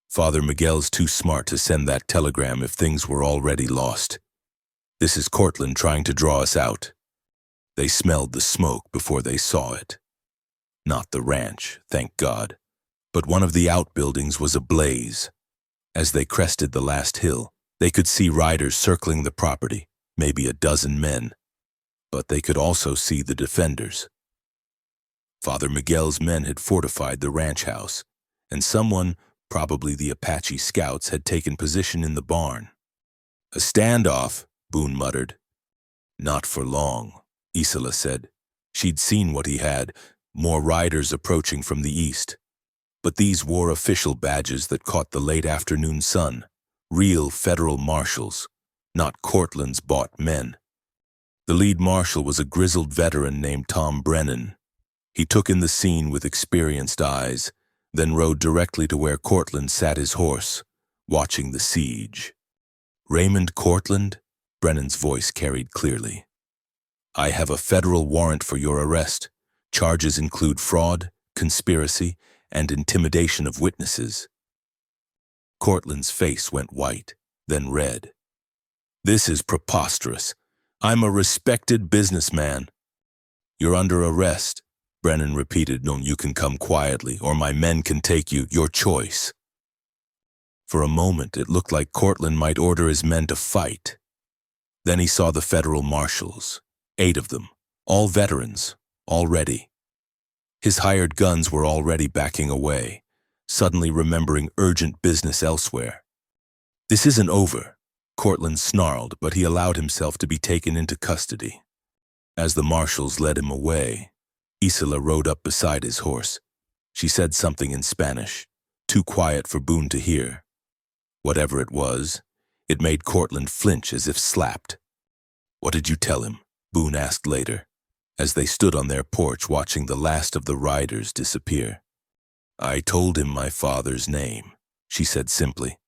Father Miguel's too smart to send that telegram if things were already lost. This is Cortland trying to draw us out. They smelled the smoke before they saw it. Not the ranch, thank God, but one of the outbuildings was ablaze. As they crested the last hill, they could see riders circling the property, maybe a dozen men. But they could also see the defenders. Father Miguel's men had fortified the ranch house, and someone, probably the Apache scouts, had taken position in the barn. A standoff, Boone muttered. Not for long, Isola said. She'd seen what he had, more riders approaching from the east. But these wore official badges that caught the late afternoon sun, real federal marshals, not Cortland's bought men. The lead marshal was a grizzled veteran named Tom Brennan. He took in the scene with experienced eyes, then rode directly to where Cortland sat his horse, watching the siege. Raymond Cortland? Brennan's voice carried clearly. I have a federal warrant for your arrest. Charges include fraud, conspiracy, and intimidation of witnesses. Cortland's face went white, then red. This is preposterous. I'm a respected businessman. You're under arrest, Brennan repeated. No, you can come quietly, or my men can take you, your choice. For a moment, it looked like Cortland might order his men to fight. Then he saw the federal marshals, 8 of them, all veterans, all ready. His hired guns were already backing away, suddenly remembering urgent business elsewhere. This isn't over. Cortland snarled, but he allowed himself to be taken into custody. As the marshals led him away, Isela rode up beside his horse. She said something in Spanish, too quiet for Boone to hear. Whatever it was, it made Cortland flinch as if slapped. "What did you tell him?" Boone asked later, as they stood on their porch watching the last of the riders disappear. "I told him my father's name," she said simply,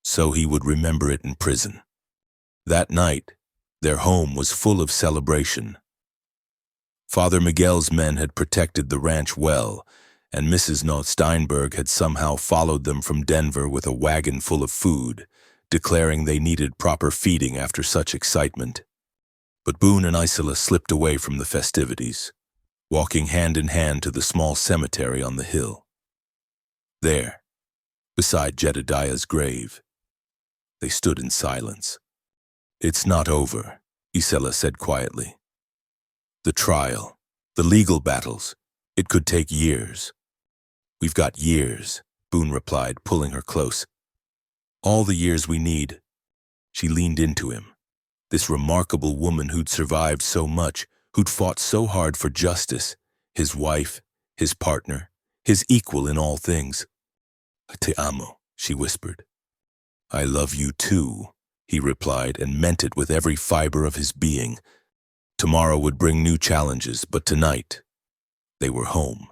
"so he would remember it in prison." That night, their home was full of celebration. Father Miguel's men had protected the ranch well, and Mrs. Steinberg had somehow followed them from Denver with a wagon full of food, declaring they needed proper feeding after such excitement. But Boone and Isela slipped away from the festivities, walking hand in hand to the small cemetery on the hill. There, beside Jedediah's grave, they stood in silence. "It's not over," Isela said quietly. "The trial, the legal battles, it could take years." "We've got years," Boone replied, pulling her close. "All the years we need." She leaned into him, this remarkable woman who'd survived so much, who'd fought so hard for justice, his wife, his partner, his equal in all things. "Te amo," she whispered. "I love you too," he replied, and meant it with every fiber of his being. Tomorrow would bring new challenges, but tonight, they were home.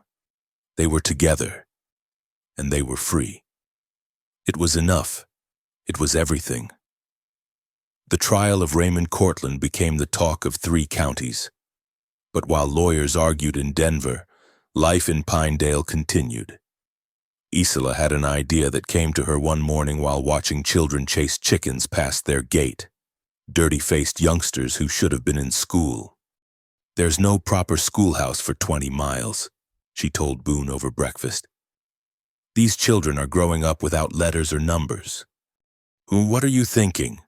They were together, and they were free. It was enough. It was everything. The trial of Raymond Cortland became the talk of 3 counties. But while lawyers argued in Denver, life in Pinedale continued. Isela had an idea that came to her one morning while watching children chase chickens past their gate. Dirty-faced youngsters who should have been in school. "There's no proper schoolhouse for 20 miles, she told Boone over breakfast. "These children are growing up without letters or numbers. What are you thinking?"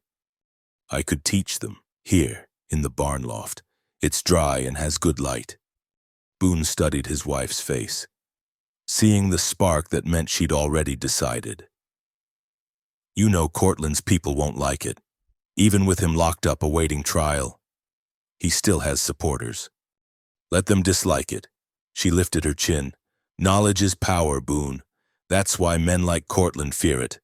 "I could teach them, here, in the barn loft. It's dry and has good light." Boone studied his wife's face, seeing the spark that meant she'd already decided. "You know Cortland's people won't like it. Even with him locked up awaiting trial, he still has supporters. Let them dislike it." She lifted her chin. "Knowledge is power, Boone. That's why men like Cortland fear it."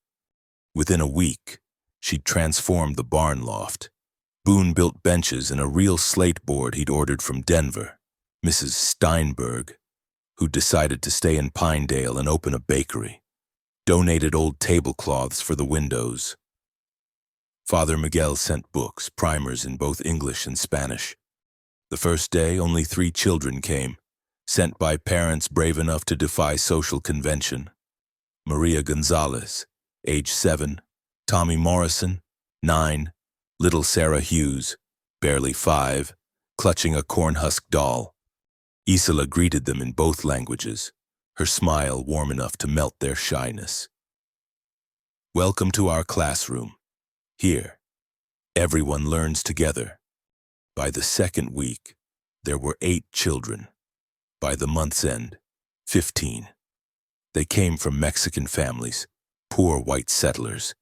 Within a week, she'd transformed the barn loft. Boone built benches and a real slate board he'd ordered from Denver. Mrs. Steinberg, who decided to stay in Pinedale and open a bakery, donated old tablecloths for the windows. Father Miguel sent books, primers in both English and Spanish. The first day, only 3 children came, sent by parents brave enough to defy social convention. Maria Gonzalez, age 7, Tommy Morrison, 9, little Sarah Hughes, barely 5, clutching a cornhusk doll. Isela greeted them in both languages, her smile warm enough to melt their shyness. "Welcome to our classroom. Here, everyone learns together." By the second week, there were 8 children. By the month's end, 15. They came from Mexican families, poor white settlers,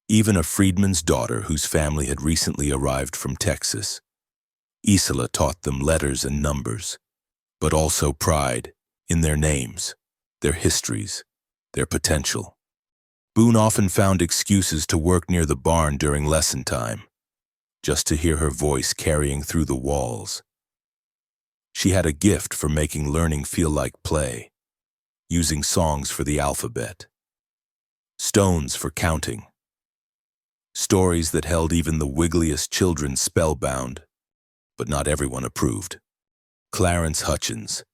even a freedman's daughter whose family had recently arrived from Texas. Isela taught them letters and numbers, but also pride in their names, their histories, their potential. Boone often found excuses to work near the barn during lesson time, just to hear her voice carrying through the walls. She had a gift for making learning feel like play, using songs for the alphabet, stones for counting, stories that held even the wiggliest children spellbound, but not everyone approved. Clarence Hutchins,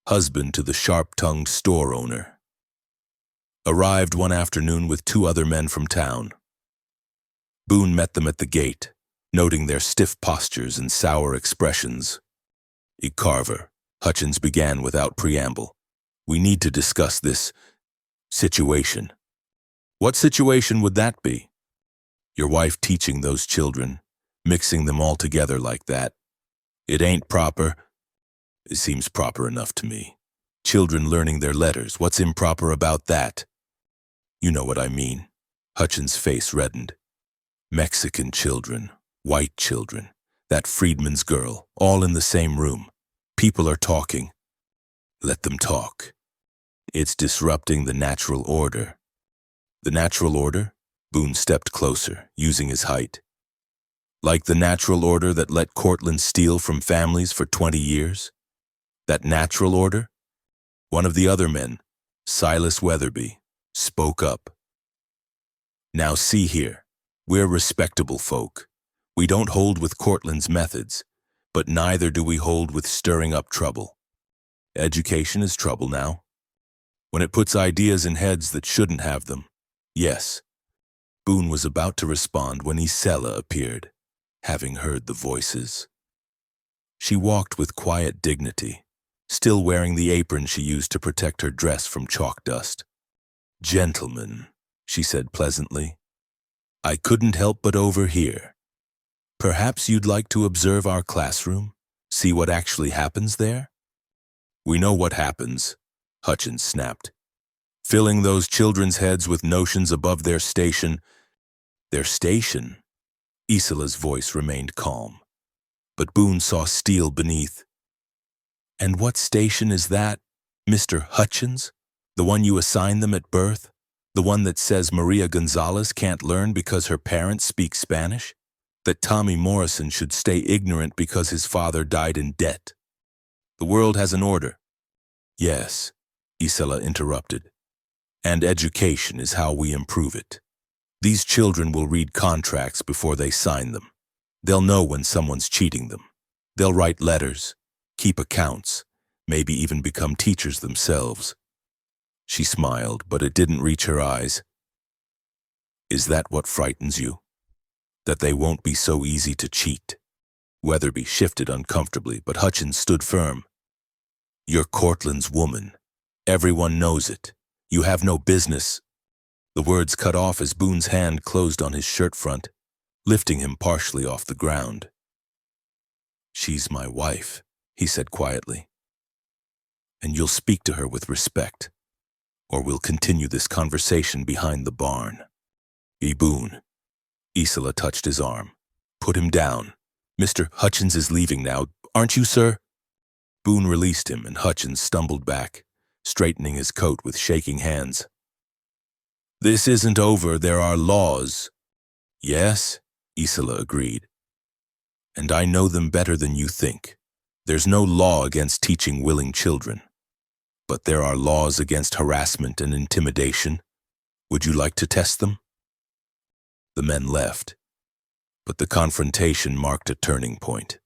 husband to the sharp-tongued store owner, arrived one afternoon with 2 other men from town. Boone met them at the gate, noting their stiff postures and sour expressions. "Carver," Hutchins began without preamble, "we need to discuss this situation." "What situation would that be?" "Your wife teaching those children, mixing them all together like that. It ain't proper." "It seems proper enough to me. Children learning their letters, what's improper about that?" "You know what I mean." Hutchins' face reddened. Mexican children, white children, that freedman's girl, all in the same room. People are talking. Let them talk. It's disrupting the natural order. The natural order? Boone stepped closer, using his height. Like the natural order that let Cortland steal from families for 20 years? That natural order? One of the other men, Silas Weatherby, spoke up. Now see here, we're respectable folk. We don't hold with Cortland's methods, but neither do we hold with stirring up trouble. Education is trouble now. When it puts ideas in heads that shouldn't have them. Yes. Boone was about to respond when Isela appeared, having heard the voices. She walked with quiet dignity, still wearing the apron she used to protect her dress from chalk dust. "Gentlemen," she said pleasantly, "I couldn't help but overhear. Perhaps you'd like to observe our classroom, see what actually happens there?" "We know what happens," Hutchins snapped. "Filling those children's heads with notions above their station." "Their station?" Isela's voice remained calm, but Boone saw steel beneath. "And what station is that, Mr. Hutchins? The one you assign them at birth? The one that says Maria Gonzalez can't learn because her parents speak Spanish? That Tommy Morrison should stay ignorant because his father died in debt? The world has an order." "Yes," Isela interrupted. "And education is how we improve it. These children will read contracts before they sign them. They'll know when someone's cheating them. They'll write letters, keep accounts, maybe even become teachers themselves." She smiled, but it didn't reach her eyes. "Is that what frightens you? That they won't be so easy to cheat?" Weatherby shifted uncomfortably, but Hutchins stood firm. "You're Cortland's woman. Everyone knows it. You have no business." The words cut off as Boone's hand closed on his shirt front, lifting him partially off the ground. "She's my wife," he said quietly. "And you'll speak to her with respect, or we'll continue this conversation behind the barn." "Boone." Isela touched his arm. "Put him down. Mr. Hutchins is leaving now, aren't you, sir?" Boone released him, and Hutchins stumbled back, straightening his coat with shaking hands. "This isn't over. There are laws." "Yes," Isela agreed. "And I know them better than you think. There's no law against teaching willing children. But there are laws against harassment and intimidation. Would you like to test them?" The men left, but the confrontation marked a turning point.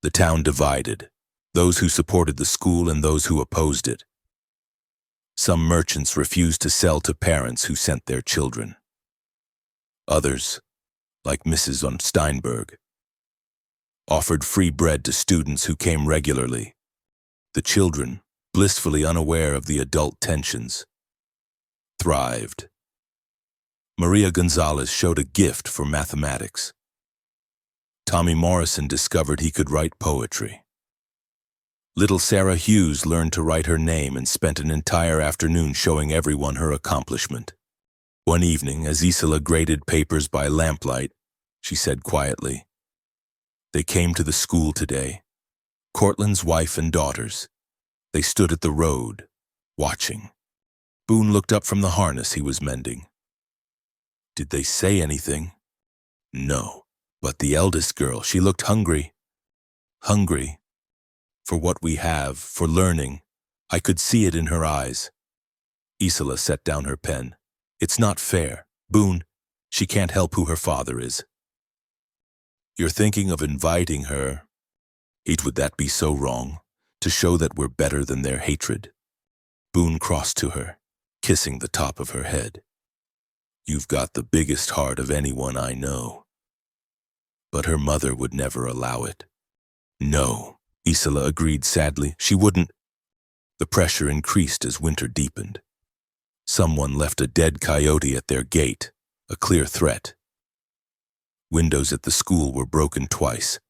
The town divided, those who supported the school and those who opposed it. Some merchants refused to sell to parents who sent their children. Others, like Mrs. von Steinberg, offered free bread to students who came regularly. The children, blissfully unaware of the adult tensions, thrived. Maria Gonzalez showed a gift for mathematics. Tommy Morrison discovered he could write poetry. Little Sarah Hughes learned to write her name and spent an entire afternoon showing everyone her accomplishment. One evening, as Isela graded papers by lamplight, she said quietly, "They came to the school today. Cortland's wife and daughters. They stood at the road, watching." Boone looked up from the harness he was mending. "Did they say anything?" "No, but the eldest girl, she looked hungry. Hungry. For what we have, for learning. I could see it in her eyes." Isela set down her pen. "It's not fair. Boone, she can't help who her father is." "You're thinking of inviting her. Would that be so wrong? To show that we're better than their hatred?" Boone crossed to her, kissing the top of her head. "You've got the biggest heart of anyone I know." But her mother would never allow it. "No," Isela agreed sadly. "She wouldn't." The pressure increased as winter deepened. Someone left a dead coyote at their gate, a clear threat. Windows at the school were broken twice.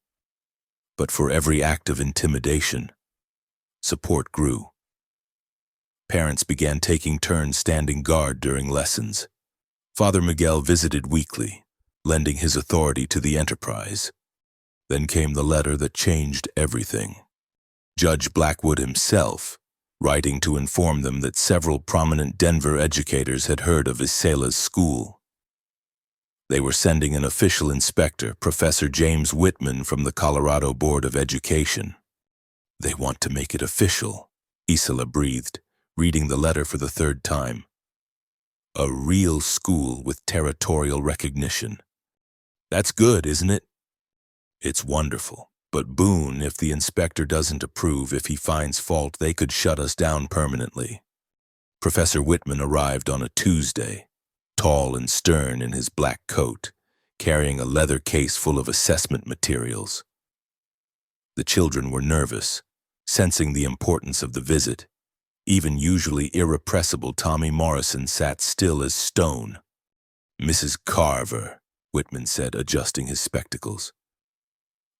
But for every act of intimidation, support grew. Parents began taking turns standing guard during lessons. Father Miguel visited weekly, lending his authority to the enterprise. Then came the letter that changed everything. Judge Blackwood himself, writing to inform them that several prominent Denver educators had heard of Isela's school. They were sending an official inspector, Professor James Whitman from the Colorado Board of Education. They want to make it official, Isela breathed, reading the letter for the third time. A real school with territorial recognition. That's good, isn't it? It's wonderful. But Boone, if the inspector doesn't approve, if he finds fault, they could shut us down permanently. Professor Whitman arrived on a Tuesday, tall and stern in his black coat, carrying a leather case full of assessment materials. The children were nervous, sensing the importance of the visit. Even usually irrepressible Tommy Morrison sat still as stone. "Mrs. Carver," Whitman said, adjusting his spectacles.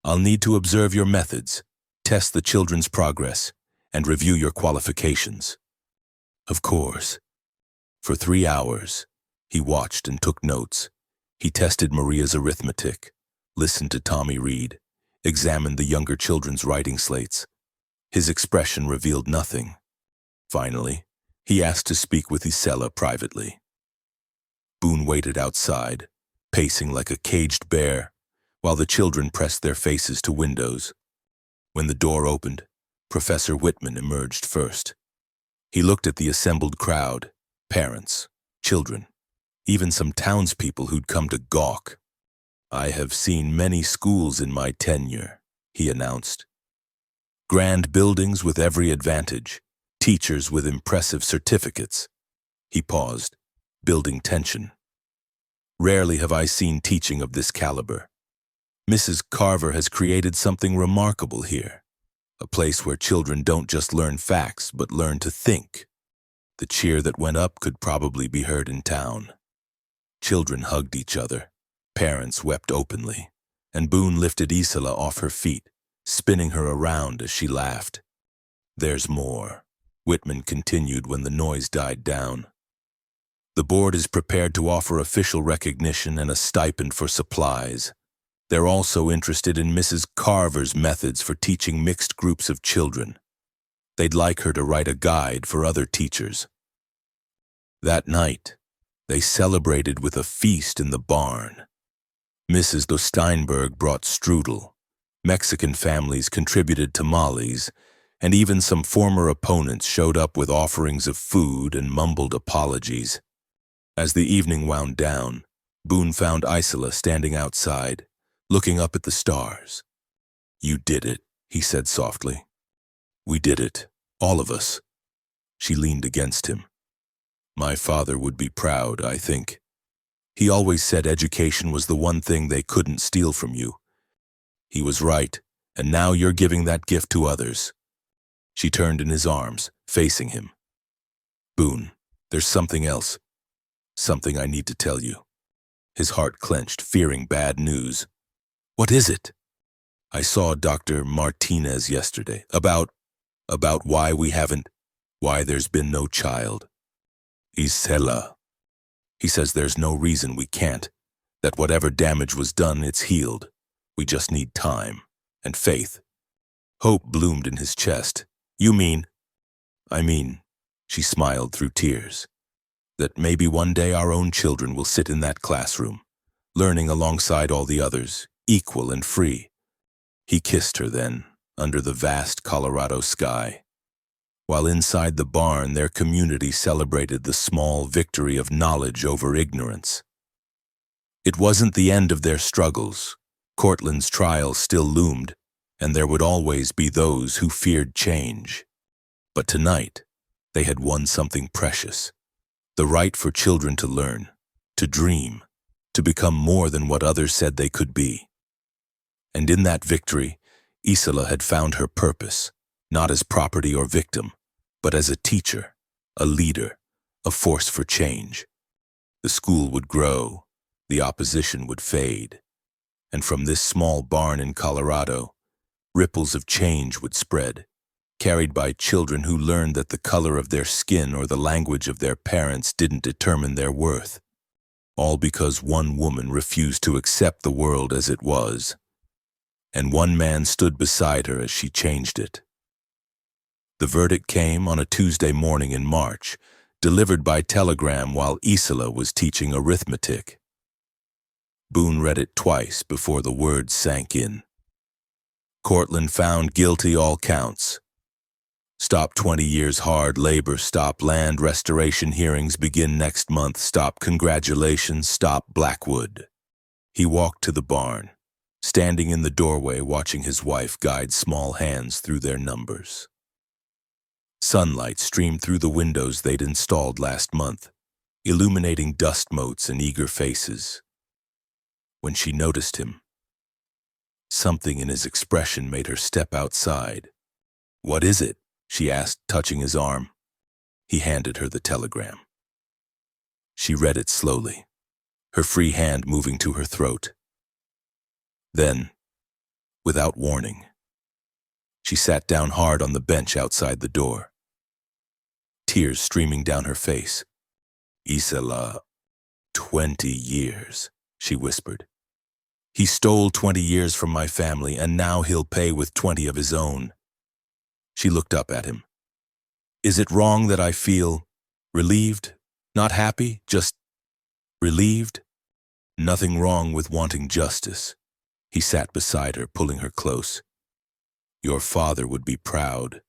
"I'll need to observe your methods, test the children's progress, and review your qualifications." Of course. For 3 hours, he watched and took notes. He tested Maria's arithmetic, listened to Tommy read, examined the younger children's writing slates. His expression revealed nothing. Finally, he asked to speak with Isela privately. Boone waited outside, pacing like a caged bear, while the children pressed their faces to windows. When the door opened, Professor Whitman emerged first. He looked at the assembled crowd, parents, children, even some townspeople who'd come to gawk. "I have seen many schools in my tenure," he announced. "Grand buildings with every advantage, teachers with impressive certificates." He paused, building tension. "Rarely have I seen teaching of this caliber. Mrs. Carver has created something remarkable here, a place where children don't just learn facts, but learn to think." The cheer that went up could probably be heard in town. Children hugged each other, parents wept openly, and Boone lifted Isela off her feet, spinning her around as she laughed. "There's more," Whitman continued when the noise died down. "The board is prepared to offer official recognition and a stipend for supplies. They're also interested in Mrs. Carver's methods for teaching mixed groups of children. They'd like her to write a guide for other teachers." That night, they celebrated with a feast in the barn. Mrs. Steinberg brought strudel, Mexican families contributed tamales, and even some former opponents showed up with offerings of food and mumbled apologies. As the evening wound down, Boone found Isela standing outside, looking up at the stars. "You did it," he said softly. "We did it, all of us." She leaned against him. "My father would be proud, I think. He always said education was the one thing they couldn't steal from you. He was right, and now you're giving that gift to others." She turned in his arms, facing him. "Boone, there's something else. Something I need to tell you." His heart clenched, fearing bad news. "What is it?" "I saw Dr. Martinez yesterday about why why there's been no child. Isela. He says there's no reason we can't, that whatever damage was done, it's healed. We just need time and faith." Hope bloomed in his chest. "You mean?" "I mean," she smiled through tears, "that maybe one day our own children will sit in that classroom, learning alongside all the others, equal and free." He kissed her then, under the vast Colorado sky, while inside the barn their community celebrated the small victory of knowledge over ignorance. It wasn't the end of their struggles. Cortland's trial still loomed, and there would always be those who feared change. But tonight, they had won something precious: the right for children to learn, to dream, to become more than what others said they could be. And in that victory, Isela had found her purpose, not as property or victim, but as a teacher, a leader, a force for change. The school would grow, the opposition would fade, and from this small barn in Colorado, ripples of change would spread, carried by children who learned that the color of their skin or the language of their parents didn't determine their worth. all because one woman refused to accept the world as it was, and one man stood beside her as she changed it. The verdict came on a Tuesday morning in March, delivered by telegram while Isola was teaching arithmetic. Boone read it twice before the words sank in. Cortland found guilty all counts. Stop 20 years hard labor, stop land restoration hearings begin next month, stop congratulations, stop Blackwood. He walked to the barn, standing in the doorway watching his wife guide small hands through their numbers. Sunlight streamed through the windows they'd installed last month, illuminating dust motes and eager faces. When she noticed him, something in his expression made her step outside. "What is it?" she asked, touching his arm. He handed her the telegram. She read it slowly, her free hand moving to her throat. Then, without warning, she sat down hard on the bench outside the door, tears streaming down her face. "Isola, 20 years, she whispered. "He stole 20 years from my family, and now he'll pay with 20 of his own." She looked up at him. "Is it wrong that I feel relieved? Not happy, just relieved?" "Nothing wrong with wanting justice." He sat beside her, pulling her close. "Your father would be proud.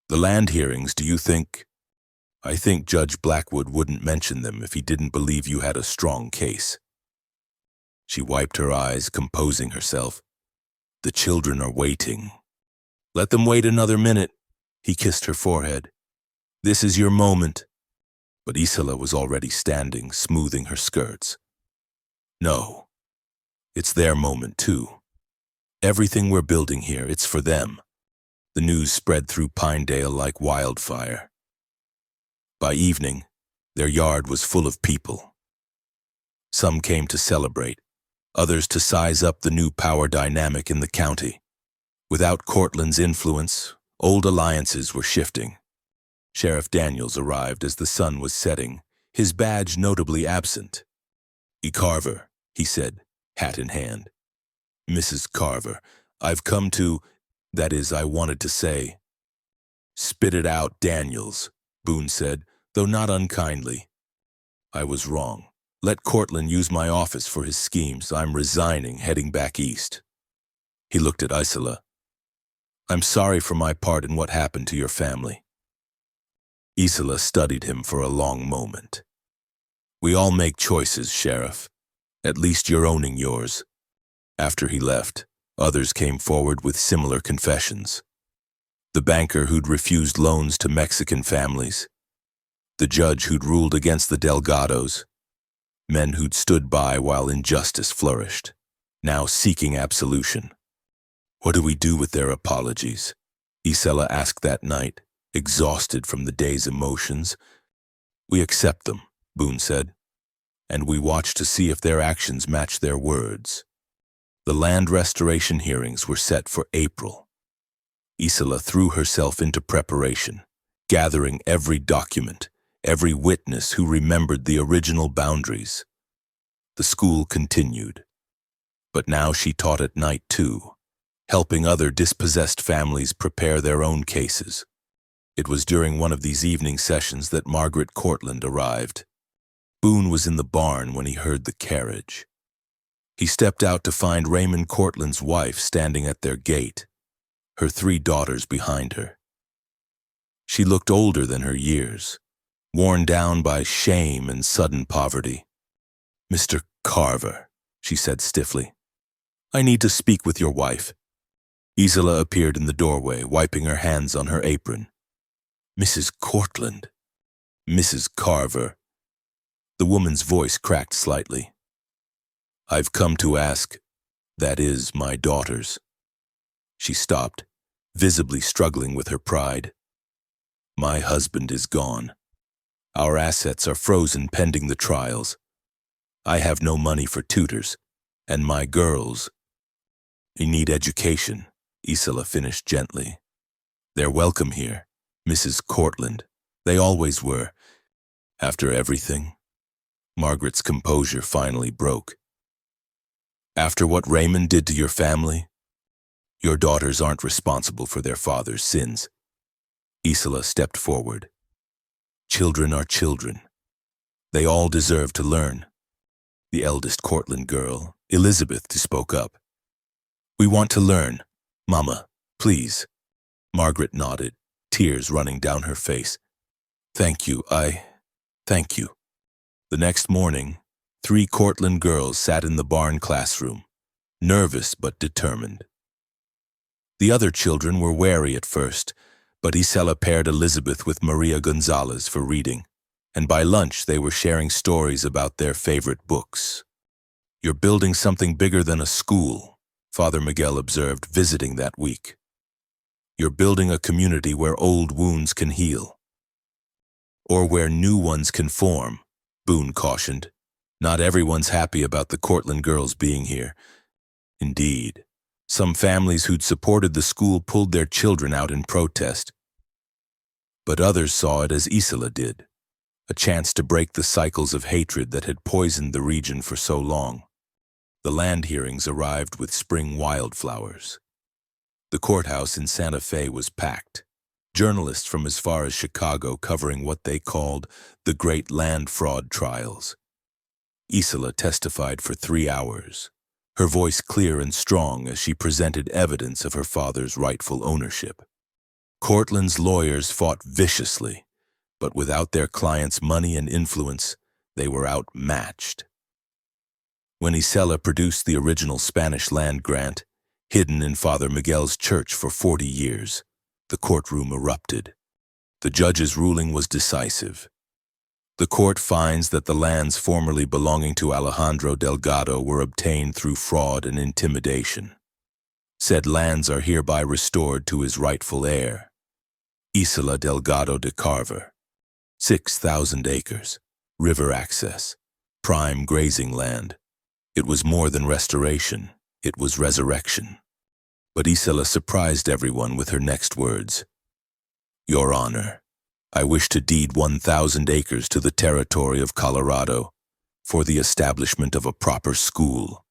The land hearings, do you think? I think Judge Blackwood wouldn't mention them if he didn't believe you had a strong case." She wiped her eyes, composing herself. "The children are waiting." "Let them wait another minute." He kissed her forehead. "This is your moment." But Isola was already standing, smoothing her skirts. "No, it's their moment too. Everything we're building here, it's for them." The news spread through Pinedale like wildfire. By evening, their yard was full of people. Some came to celebrate, others to size up the new power dynamic in the county. Without Cortland's influence, old alliances were shifting. Sheriff Daniels arrived as the sun was setting, his badge notably absent. "E. Carver," he said, hat in hand. "Mrs. Carver, I've come to, that is, I wanted to say." "Spit it out, Daniels," Boone said, though not unkindly. "I was wrong. Let Cortland use my office for his schemes. I'm resigning, heading back east." He looked at Isola. "I'm sorry for my part in what happened to your family." Isola studied him for a long moment. "We all make choices, Sheriff. At least you're owning yours." After he left, others came forward with similar confessions. The banker who'd refused loans to Mexican families, the judge who'd ruled against the Delgados, men who'd stood by while injustice flourished, now seeking absolution. "What do we do with their apologies?" Isola asked that night, exhausted from the day's emotions. "We accept them," Boone said, "and we watch to see if their actions match their words." The land restoration hearings were set for April. Isola threw herself into preparation, gathering every document, every witness who remembered the original boundaries. The school continued, but now she taught at night too, helping other dispossessed families prepare their own cases. It was during one of these evening sessions that Margaret Cortland arrived. Boone was in the barn when he heard the carriage. He stepped out to find Raymond Cortland's wife standing at their gate, her 3 daughters behind her. She looked older than her years, worn down by shame and sudden poverty. "Mr. Carver," she said stiffly, "I need to speak with your wife." Isola appeared in the doorway, wiping her hands on her apron. "Mrs. Cortland." "Mrs. Carver." The woman's voice cracked slightly. "I've come to ask, that is, my daughters." She stopped, visibly struggling with her pride. "My husband is gone. Our assets are frozen pending the trials. I have no money for tutors, and my girls, they need education," Isola finished gently. "They're welcome here, Mrs. Cortland. They always were. After everything, Margaret's composure finally broke. After what Raymond did to your family, your daughters aren't responsible for their father's sins. Isola stepped forward. Children are children. They all deserve to learn. The eldest Cortland girl, Elizabeth, spoke up. We want to learn. Mama, please. Margaret nodded, tears running down her face. Thank you, thank you. The next morning, 3 Cortland girls sat in the barn classroom, nervous but determined. The other children were wary at first, but Isela paired Elizabeth with Maria Gonzalez for reading, and by lunch they were sharing stories about their favorite books. You're building something bigger than a school, Father Miguel observed, visiting that week. You're building a community where old wounds can heal. Or where new ones can form, Boone cautioned. Not everyone's happy about the Cortland girls being here. Indeed, some families who'd supported the school pulled their children out in protest. But others saw it as Isola did, a chance to break the cycles of hatred that had poisoned the region for so long. The land hearings arrived with spring wildflowers. The courthouse in Santa Fe was packed. Journalists from as far as Chicago covering what they called the Great Land Fraud Trials. Isola testified for 3 hours, her voice clear and strong as she presented evidence of her father's rightful ownership. Cortland's lawyers fought viciously, but without their clients' money and influence, they were outmatched. When Isela produced the original Spanish land grant, hidden in Father Miguel's church for 40 years, the courtroom erupted. The judge's ruling was decisive. The court finds that the lands formerly belonging to Alejandro Delgado were obtained through fraud and intimidation. Said lands are hereby restored to his rightful heir, Isola Delgado de Carver. 6,000 acres, river access, prime grazing land. It was more than restoration, it was resurrection. But Isola surprised everyone with her next words. Your Honor, I wish to deed 1,000 acres to the territory of Colorado for the establishment of a proper school,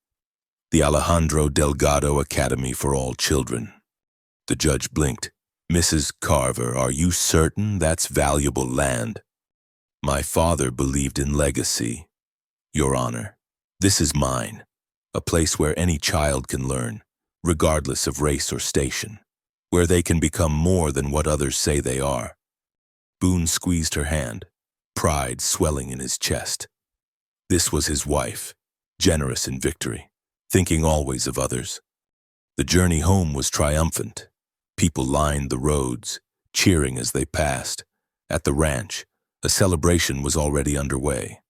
the Alejandro Delgado Academy for all children. The judge blinked. Mrs. Carver, are you certain that's valuable land? My father believed in legacy. Your Honor, this is mine, a place where any child can learn, regardless of race or station, where they can become more than what others say they are. Boone squeezed her hand, pride swelling in his chest. This was his wife, generous in victory, thinking always of others. The journey home was triumphant. People lined the roads, cheering as they passed. At the ranch, a celebration was already underway.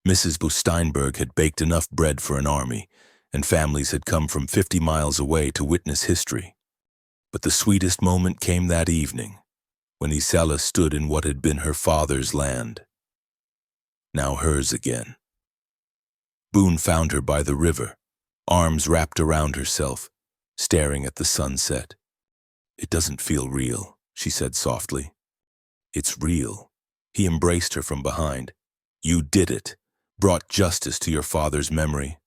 Mrs. Steinberg had baked enough bread for an army, and families had come from 50 miles away to witness history. But the sweetest moment came that evening, when Isela stood in what had been her father's land, now hers again. Boone found her by the river, arms wrapped around herself, staring at the sunset. It doesn't feel real, she said softly. It's real. He embraced her from behind. You did it, brought justice to your father's memory.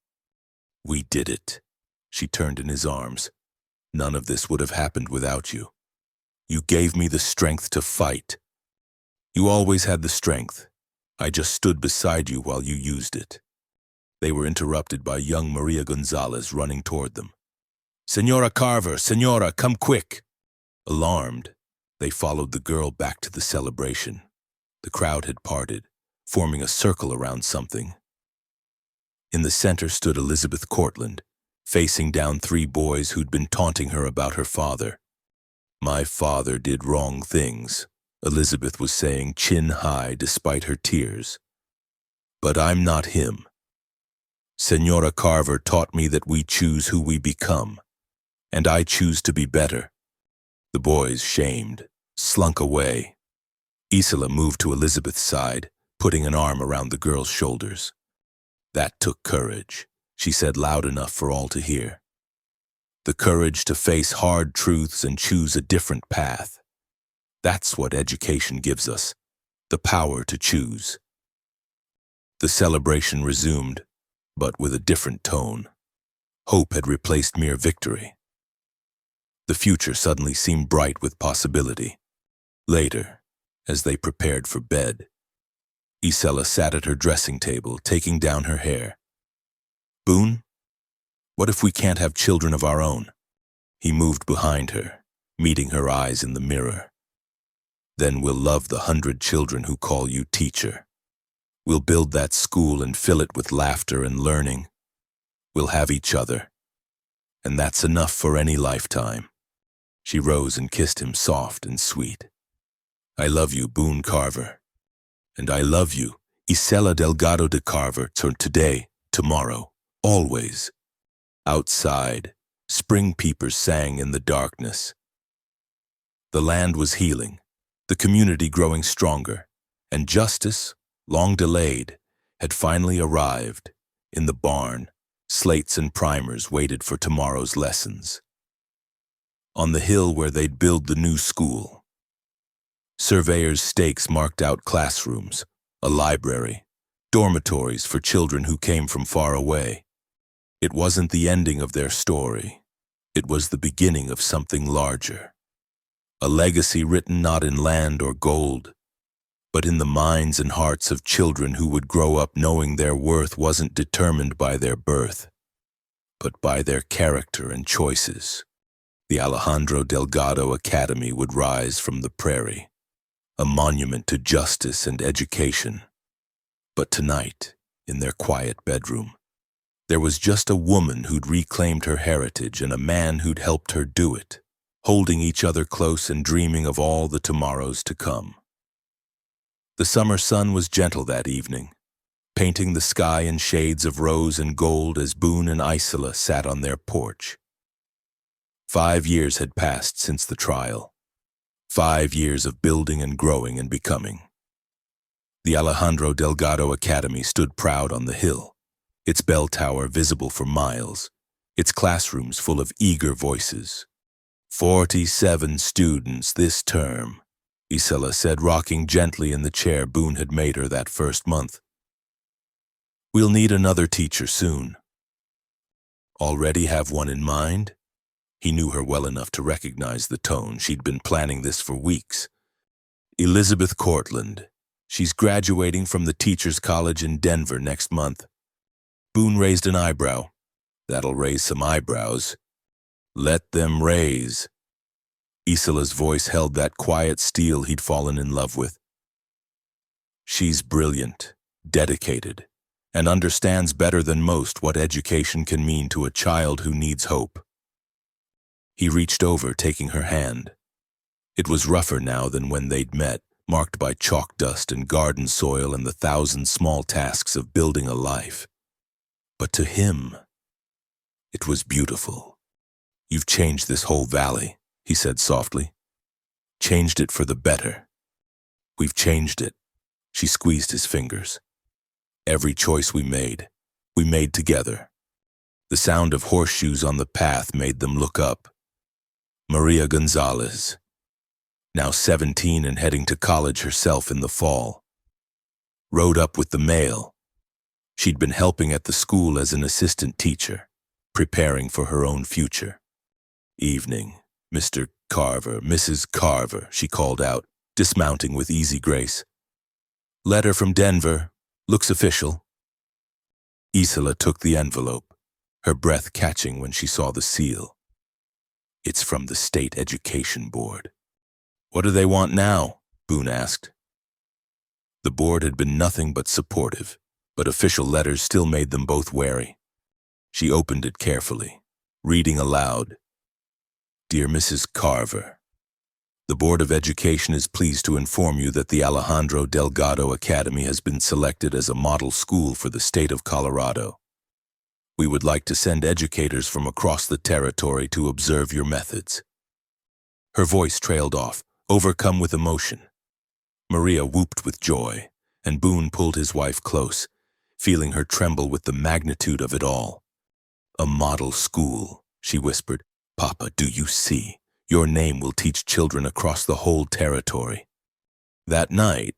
We did it. She turned in his arms. None of this would have happened without you. You gave me the strength to fight. You always had the strength. I just stood beside you while you used it. They were interrupted by young Maria Gonzalez running toward them. Senora Carver, Senora, come quick! Alarmed, they followed the girl back to the celebration. The crowd had parted, forming a circle around something. In the center stood Elizabeth Cortland, facing down 3 boys who'd been taunting her about her father. My father did wrong things, Elizabeth was saying, chin high despite her tears. But I'm not him. Senora Carver taught me that we choose who we become, and I choose to be better. The boys, shamed, slunk away. Isola moved to Elizabeth's side, putting an arm around the girl's shoulders. That took courage, she said loud enough for all to hear. The courage to face hard truths and choose a different path. That's what education gives us, the power to choose. The celebration resumed, but with a different tone. Hope had replaced mere victory. The future suddenly seemed bright with possibility. Later, as they prepared for bed, Isela sat at her dressing table, taking down her hair. "Boone, what if we can't have children of our own?" He moved behind her, meeting her eyes in the mirror. "Then we'll love the 100 children who call you teacher. We'll build that school and fill it with laughter and learning. We'll have each other. And that's enough for any lifetime." She rose and kissed him soft and sweet. "I love you, Boone Carver. And I love you, Isela Delgado de Carver, today, tomorrow, always." Outside, spring peepers sang in the darkness. The land was healing, the community growing stronger, and justice, long delayed, had finally arrived. In the barn, slates and primers waited for tomorrow's lessons. On the hill where they'd build the new school, surveyors' stakes marked out classrooms, a library, dormitories for children who came from far away. It wasn't the ending of their story. It was the beginning of something larger. A legacy written not in land or gold, but in the minds and hearts of children who would grow up knowing their worth wasn't determined by their birth, but by their character and choices. The Alejandro Delgado Academy would rise from the prairie, a monument to justice and education. But tonight, in their quiet bedroom, there was just a woman who'd reclaimed her heritage and a man who'd helped her do it, holding each other close and dreaming of all the tomorrows to come. The summer sun was gentle that evening, painting the sky in shades of rose and gold as Boone and Isela sat on their porch. 5 years had passed since the trial. 5 years of building and growing and becoming. The Alejandro Delgado Academy stood proud on the hill, its bell tower visible for miles, its classrooms full of eager voices. 47 students this term, Isela said, rocking gently in the chair Boone had made her that first month. "We'll need another teacher soon." "Already have one in mind?" He knew her well enough to recognize the tone. She'd been planning this for weeks. "Elizabeth Cortland. She's graduating from the Teachers College in Denver next month." Boone raised an eyebrow. "That'll raise some eyebrows." "Let them raise." Isela's voice held that quiet steel he'd fallen in love with. "She's brilliant, dedicated, and understands better than most what education can mean to a child who needs hope." He reached over, taking her hand. It was rougher now than when they'd met, marked by chalk dust and garden soil and the 1,000 small tasks of building a life. But to him, it was beautiful. "You've changed this whole valley," he said softly. "Changed it for the better. We've changed it." She squeezed his fingers. "Every choice we made together." The sound of horseshoes on the path made them look up. Maria Gonzalez, now 17 and heading to college herself in the fall, rode up with the mail. She'd been helping at the school as an assistant teacher, preparing for her own future. "Evening, Mr. Carver, Mrs. Carver," she called out, dismounting with easy grace. "Letter from Denver. Looks official." Isela took the envelope, her breath catching when she saw the seal. "It's from the State Education Board." "What do they want now?" Boone asked. The board had been nothing but supportive, but official letters still made them both wary. She opened it carefully, reading aloud. "Dear Mrs. Carver, the Board of Education is pleased to inform you that the Alejandro Delgado Academy has been selected as a model school for the state of Colorado. We would like to send educators from across the territory to observe your methods." Her voice trailed off, overcome with emotion. Maria whooped with joy, and Boone pulled his wife close, feeling her tremble with the magnitude of it all. "A model school," she whispered. "Papa, do you see? Your name will teach children across the whole territory." That night,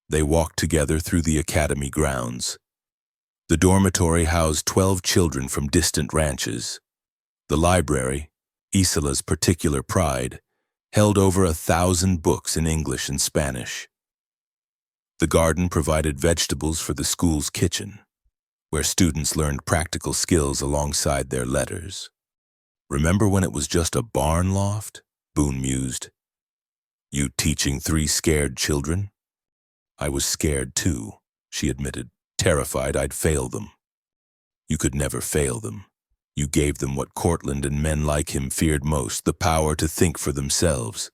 they walked together through the academy grounds, The dormitory housed 12 children from distant ranches. The library, Isola's particular pride, held over 1,000 books in English and Spanish. The garden provided vegetables for the school's kitchen, where students learned practical skills alongside their letters. Remember when it was just a barn loft? Boone mused. You teaching 3 scared children? I was scared too, she admitted, terrified I'd fail them. You could never fail them. You gave them what Cortland and men like him feared most, the power to think for themselves.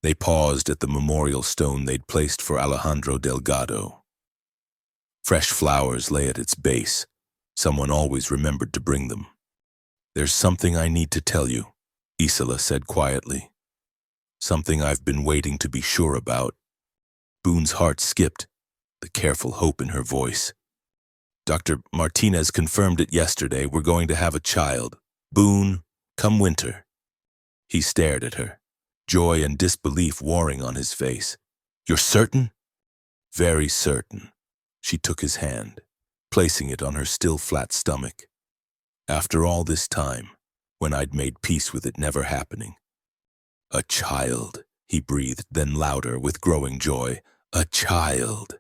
They paused at the memorial stone they'd placed for Alejandro Delgado. Fresh flowers lay at its base. Someone always remembered to bring them. There's something I need to tell you, Isola said quietly. Something I've been waiting to be sure about. Boone's heart skipped, the careful hope in her voice. Dr. Martinez confirmed it yesterday. We're going to have a child. Boone, come winter. He stared at her, joy and disbelief warring on his face. You're certain? Very certain. She took his hand, placing it on her still flat stomach. After all this time, when I'd made peace with it never happening. A child, he breathed, then louder with growing joy. A child.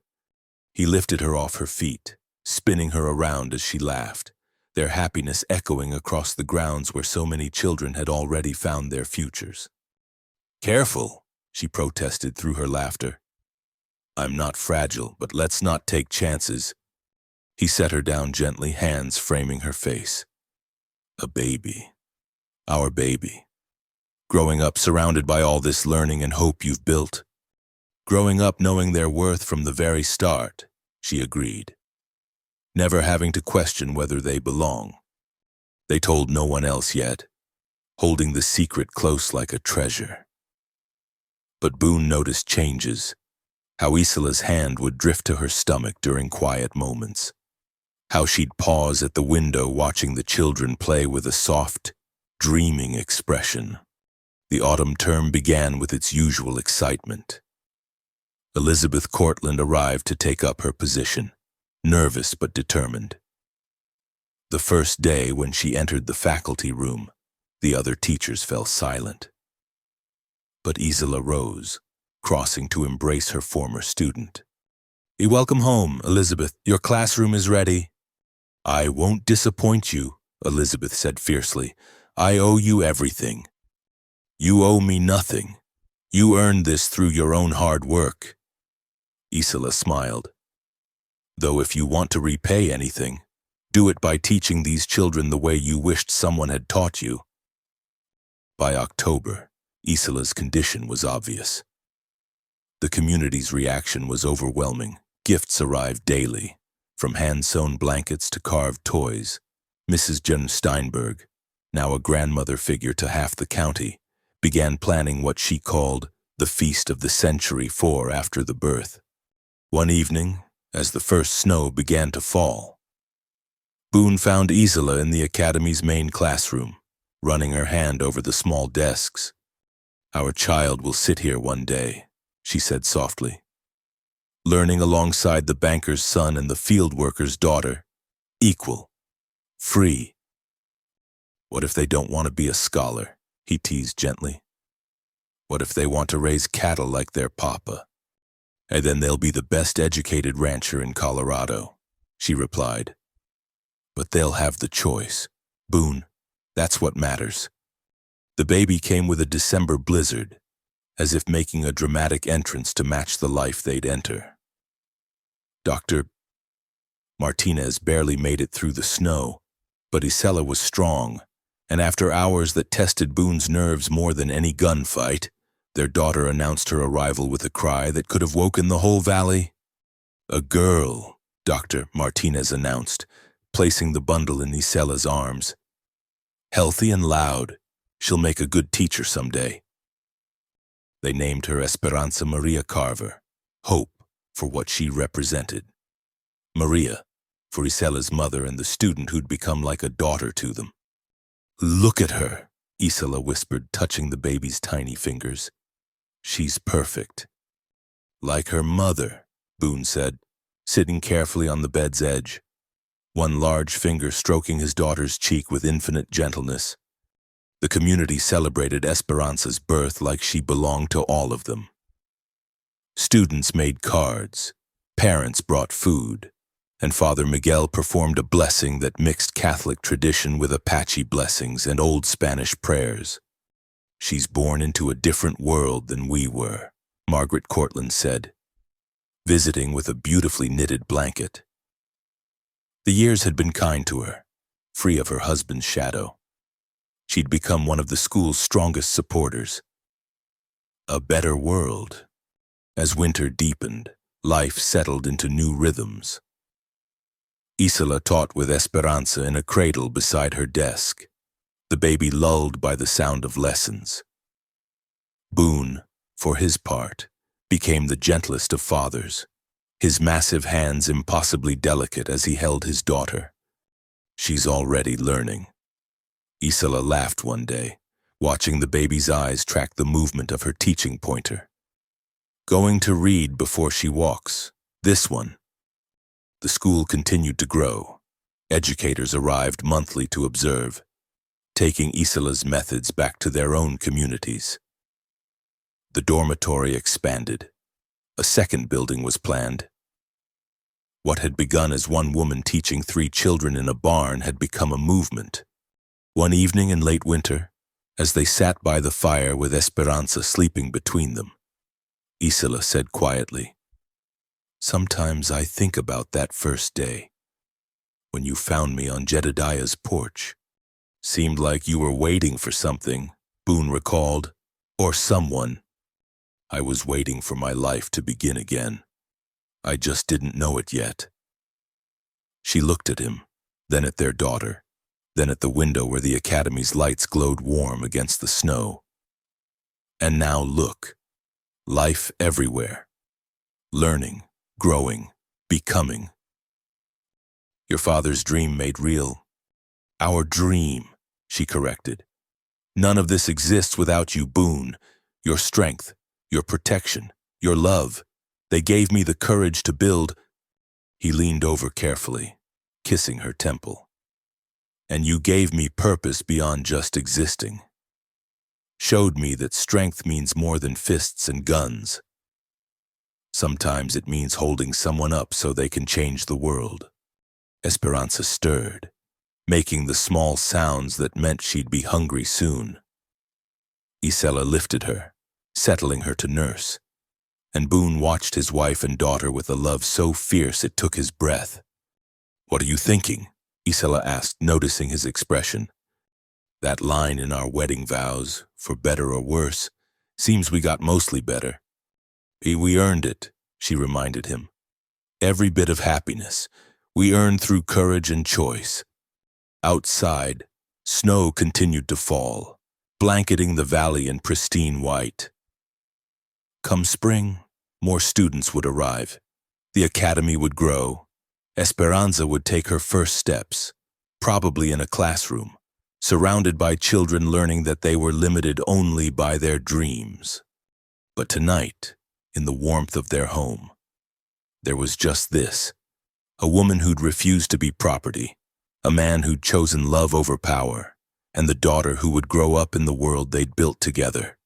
He lifted her off her feet, spinning her around as she laughed, their happiness echoing across the grounds where so many children had already found their futures. Careful, she protested through her laughter. I'm not fragile, but let's not take chances. He set her down gently, hands framing her face. A baby. Our baby. Growing up surrounded by all this learning and hope you've built. Growing up knowing their worth from the very start, she agreed. Never having to question whether they belong. They told no one else yet, holding the secret close like a treasure. But Boone noticed changes, how Isola's hand would drift to her stomach during quiet moments, how she'd pause at the window watching the children play with a soft, dreaming expression. The autumn term began with its usual excitement. Elizabeth Cortland arrived to take up her position, nervous but determined. The first day when she entered the faculty room, the other teachers fell silent. But Isola rose, crossing to embrace her former student. Welcome home, Elizabeth. Your classroom is ready. I won't disappoint you, Elizabeth said fiercely. I owe you everything. You owe me nothing. You earned this through your own hard work. Isola smiled. Though if you want to repay anything, do it by teaching these children the way you wished someone had taught you. By October, Isola's condition was obvious. The community's reaction was overwhelming. Gifts arrived daily, from hand-sewn blankets to carved toys. Mrs. Jen Steinberg, now a grandmother figure to half the county, began planning what she called the feast of the century for after the birth. One evening, as the first snow began to fall, Boone found Isola in the academy's main classroom, running her hand over the small desks. Our child will sit here one day, she said softly. Learning alongside the banker's son and the field worker's daughter, equal, free. What if they don't want to be a scholar? He teased gently. What if they want to raise cattle like their papa? And then they'll be the best educated rancher in Colorado, she replied. But they'll have the choice. Boone, that's what matters. The baby came with a December blizzard, as if making a dramatic entrance to match the life they'd enter. Dr. Martinez barely made it through the snow, but Isela was strong, and after hours that tested Boone's nerves more than any gunfight, their daughter announced her arrival with a cry that could have woken the whole valley. A girl, Dr. Martinez announced, placing the bundle in Isela's arms. Healthy and loud, she'll make a good teacher someday. They named her Esperanza Maria Carver, hope for what she represented. Maria, for Isela's mother and the student who'd become like a daughter to them. Look at her, Isola whispered, touching the baby's tiny fingers. She's perfect. Like her mother, Boone said, sitting carefully on the bed's edge. one large finger stroking his daughter's cheek with infinite gentleness. The community celebrated Esperanza's birth like she belonged to all of them. Students made cards, parents brought food, and Father Miguel performed a blessing that mixed Catholic tradition with Apache blessings and old Spanish prayers. "She's born into a different world than we were," Margaret Cortland said, visiting with a beautifully knitted blanket. The years had been kind to her, free of her husband's shadow. She'd become one of the school's strongest supporters. A better world. As winter deepened, life settled into new rhythms. Isola taught with Esperanza in a cradle beside her desk, the baby lulled by the sound of lessons. Boone, for his part, became the gentlest of fathers, his massive hands impossibly delicate as he held his daughter. "She's already learning." Isola laughed one day, watching the baby's eyes track the movement of her teaching pointer. "Going to read before she walks, this one." The school continued to grow. Educators arrived monthly to observe, taking Isola's methods back to their own communities. The dormitory expanded. A second building was planned. What had begun as one woman teaching 3 children in a barn had become a movement. One evening in late winter, as they sat by the fire with Esperanza sleeping between them, Isola said quietly, "Sometimes I think about that first day, when you found me on Jedediah's porch. Seemed like you were waiting for something," Boone recalled, "or someone. I was waiting for my life to begin again. I just didn't know it yet." She looked at him, then at their daughter, then at the window where the academy's lights glowed warm against the snow. "And now look, life everywhere. Learning, growing, becoming. Your father's dream made real. Our dream," she corrected. "None of this exists without you, Boone. Your strength, your protection, your love. They gave me the courage to build." He leaned over carefully, kissing her temple. "And you gave me purpose beyond just existing. Showed me that strength means more than fists and guns. Sometimes it means holding someone up so they can change the world." Esperanza stirred, making the small sounds that meant she'd be hungry soon. Isola lifted her, settling her to nurse, and Boone watched his wife and daughter with a love so fierce it took his breath. "What are you thinking?" Isola asked, noticing his expression. "That line in our wedding vows, for better or worse, seems we got mostly better." "We earned it," she reminded him. "Every bit of happiness, we earned through courage and choice." Outside, snow continued to fall, blanketing the valley in pristine white. Come spring, more students would arrive. The academy would grow. Esperanza would take her first steps, probably in a classroom, surrounded by children learning that they were limited only by their dreams. But tonight, in the warmth of their home, there was just this: a woman who'd refused to be property, a man who'd chosen love over power, and the daughter who would grow up in the world they'd built together.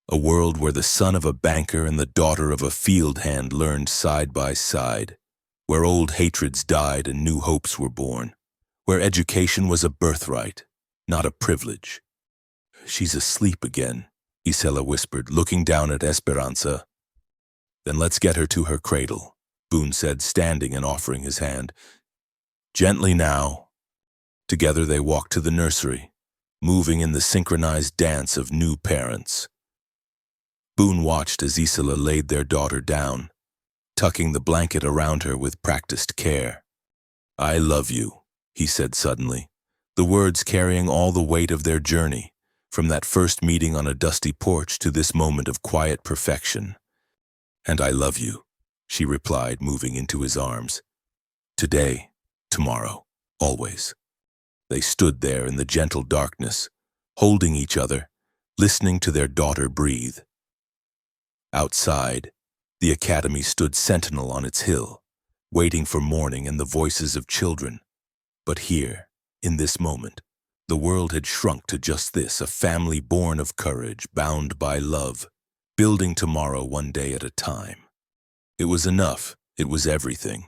A world where the son of a banker and the daughter of a field hand learned side by side, where old hatreds died and new hopes were born, where education was a birthright, not a privilege. "She's asleep again," Isola whispered, looking down at Esperanza. "Then let's get her to her cradle," Boone said, standing and offering his hand. "Gently now." Together they walked to the nursery, moving in the synchronized dance of new parents. Boone watched as Isola laid their daughter down, tucking the blanket around her with practiced care. "I love you," he said suddenly, the words carrying all the weight of their journey, from that first meeting on a dusty porch to this moment of quiet perfection. "And I love you," she replied, moving into his arms. "Today, tomorrow, always." They stood there in the gentle darkness, holding each other, listening to their daughter breathe. Outside, the academy stood sentinel on its hill, waiting for morning and the voices of children, But here, in this moment, the world had shrunk to just this, a family born of courage, bound by love, building tomorrow one day at a time. It was enough. It was everything.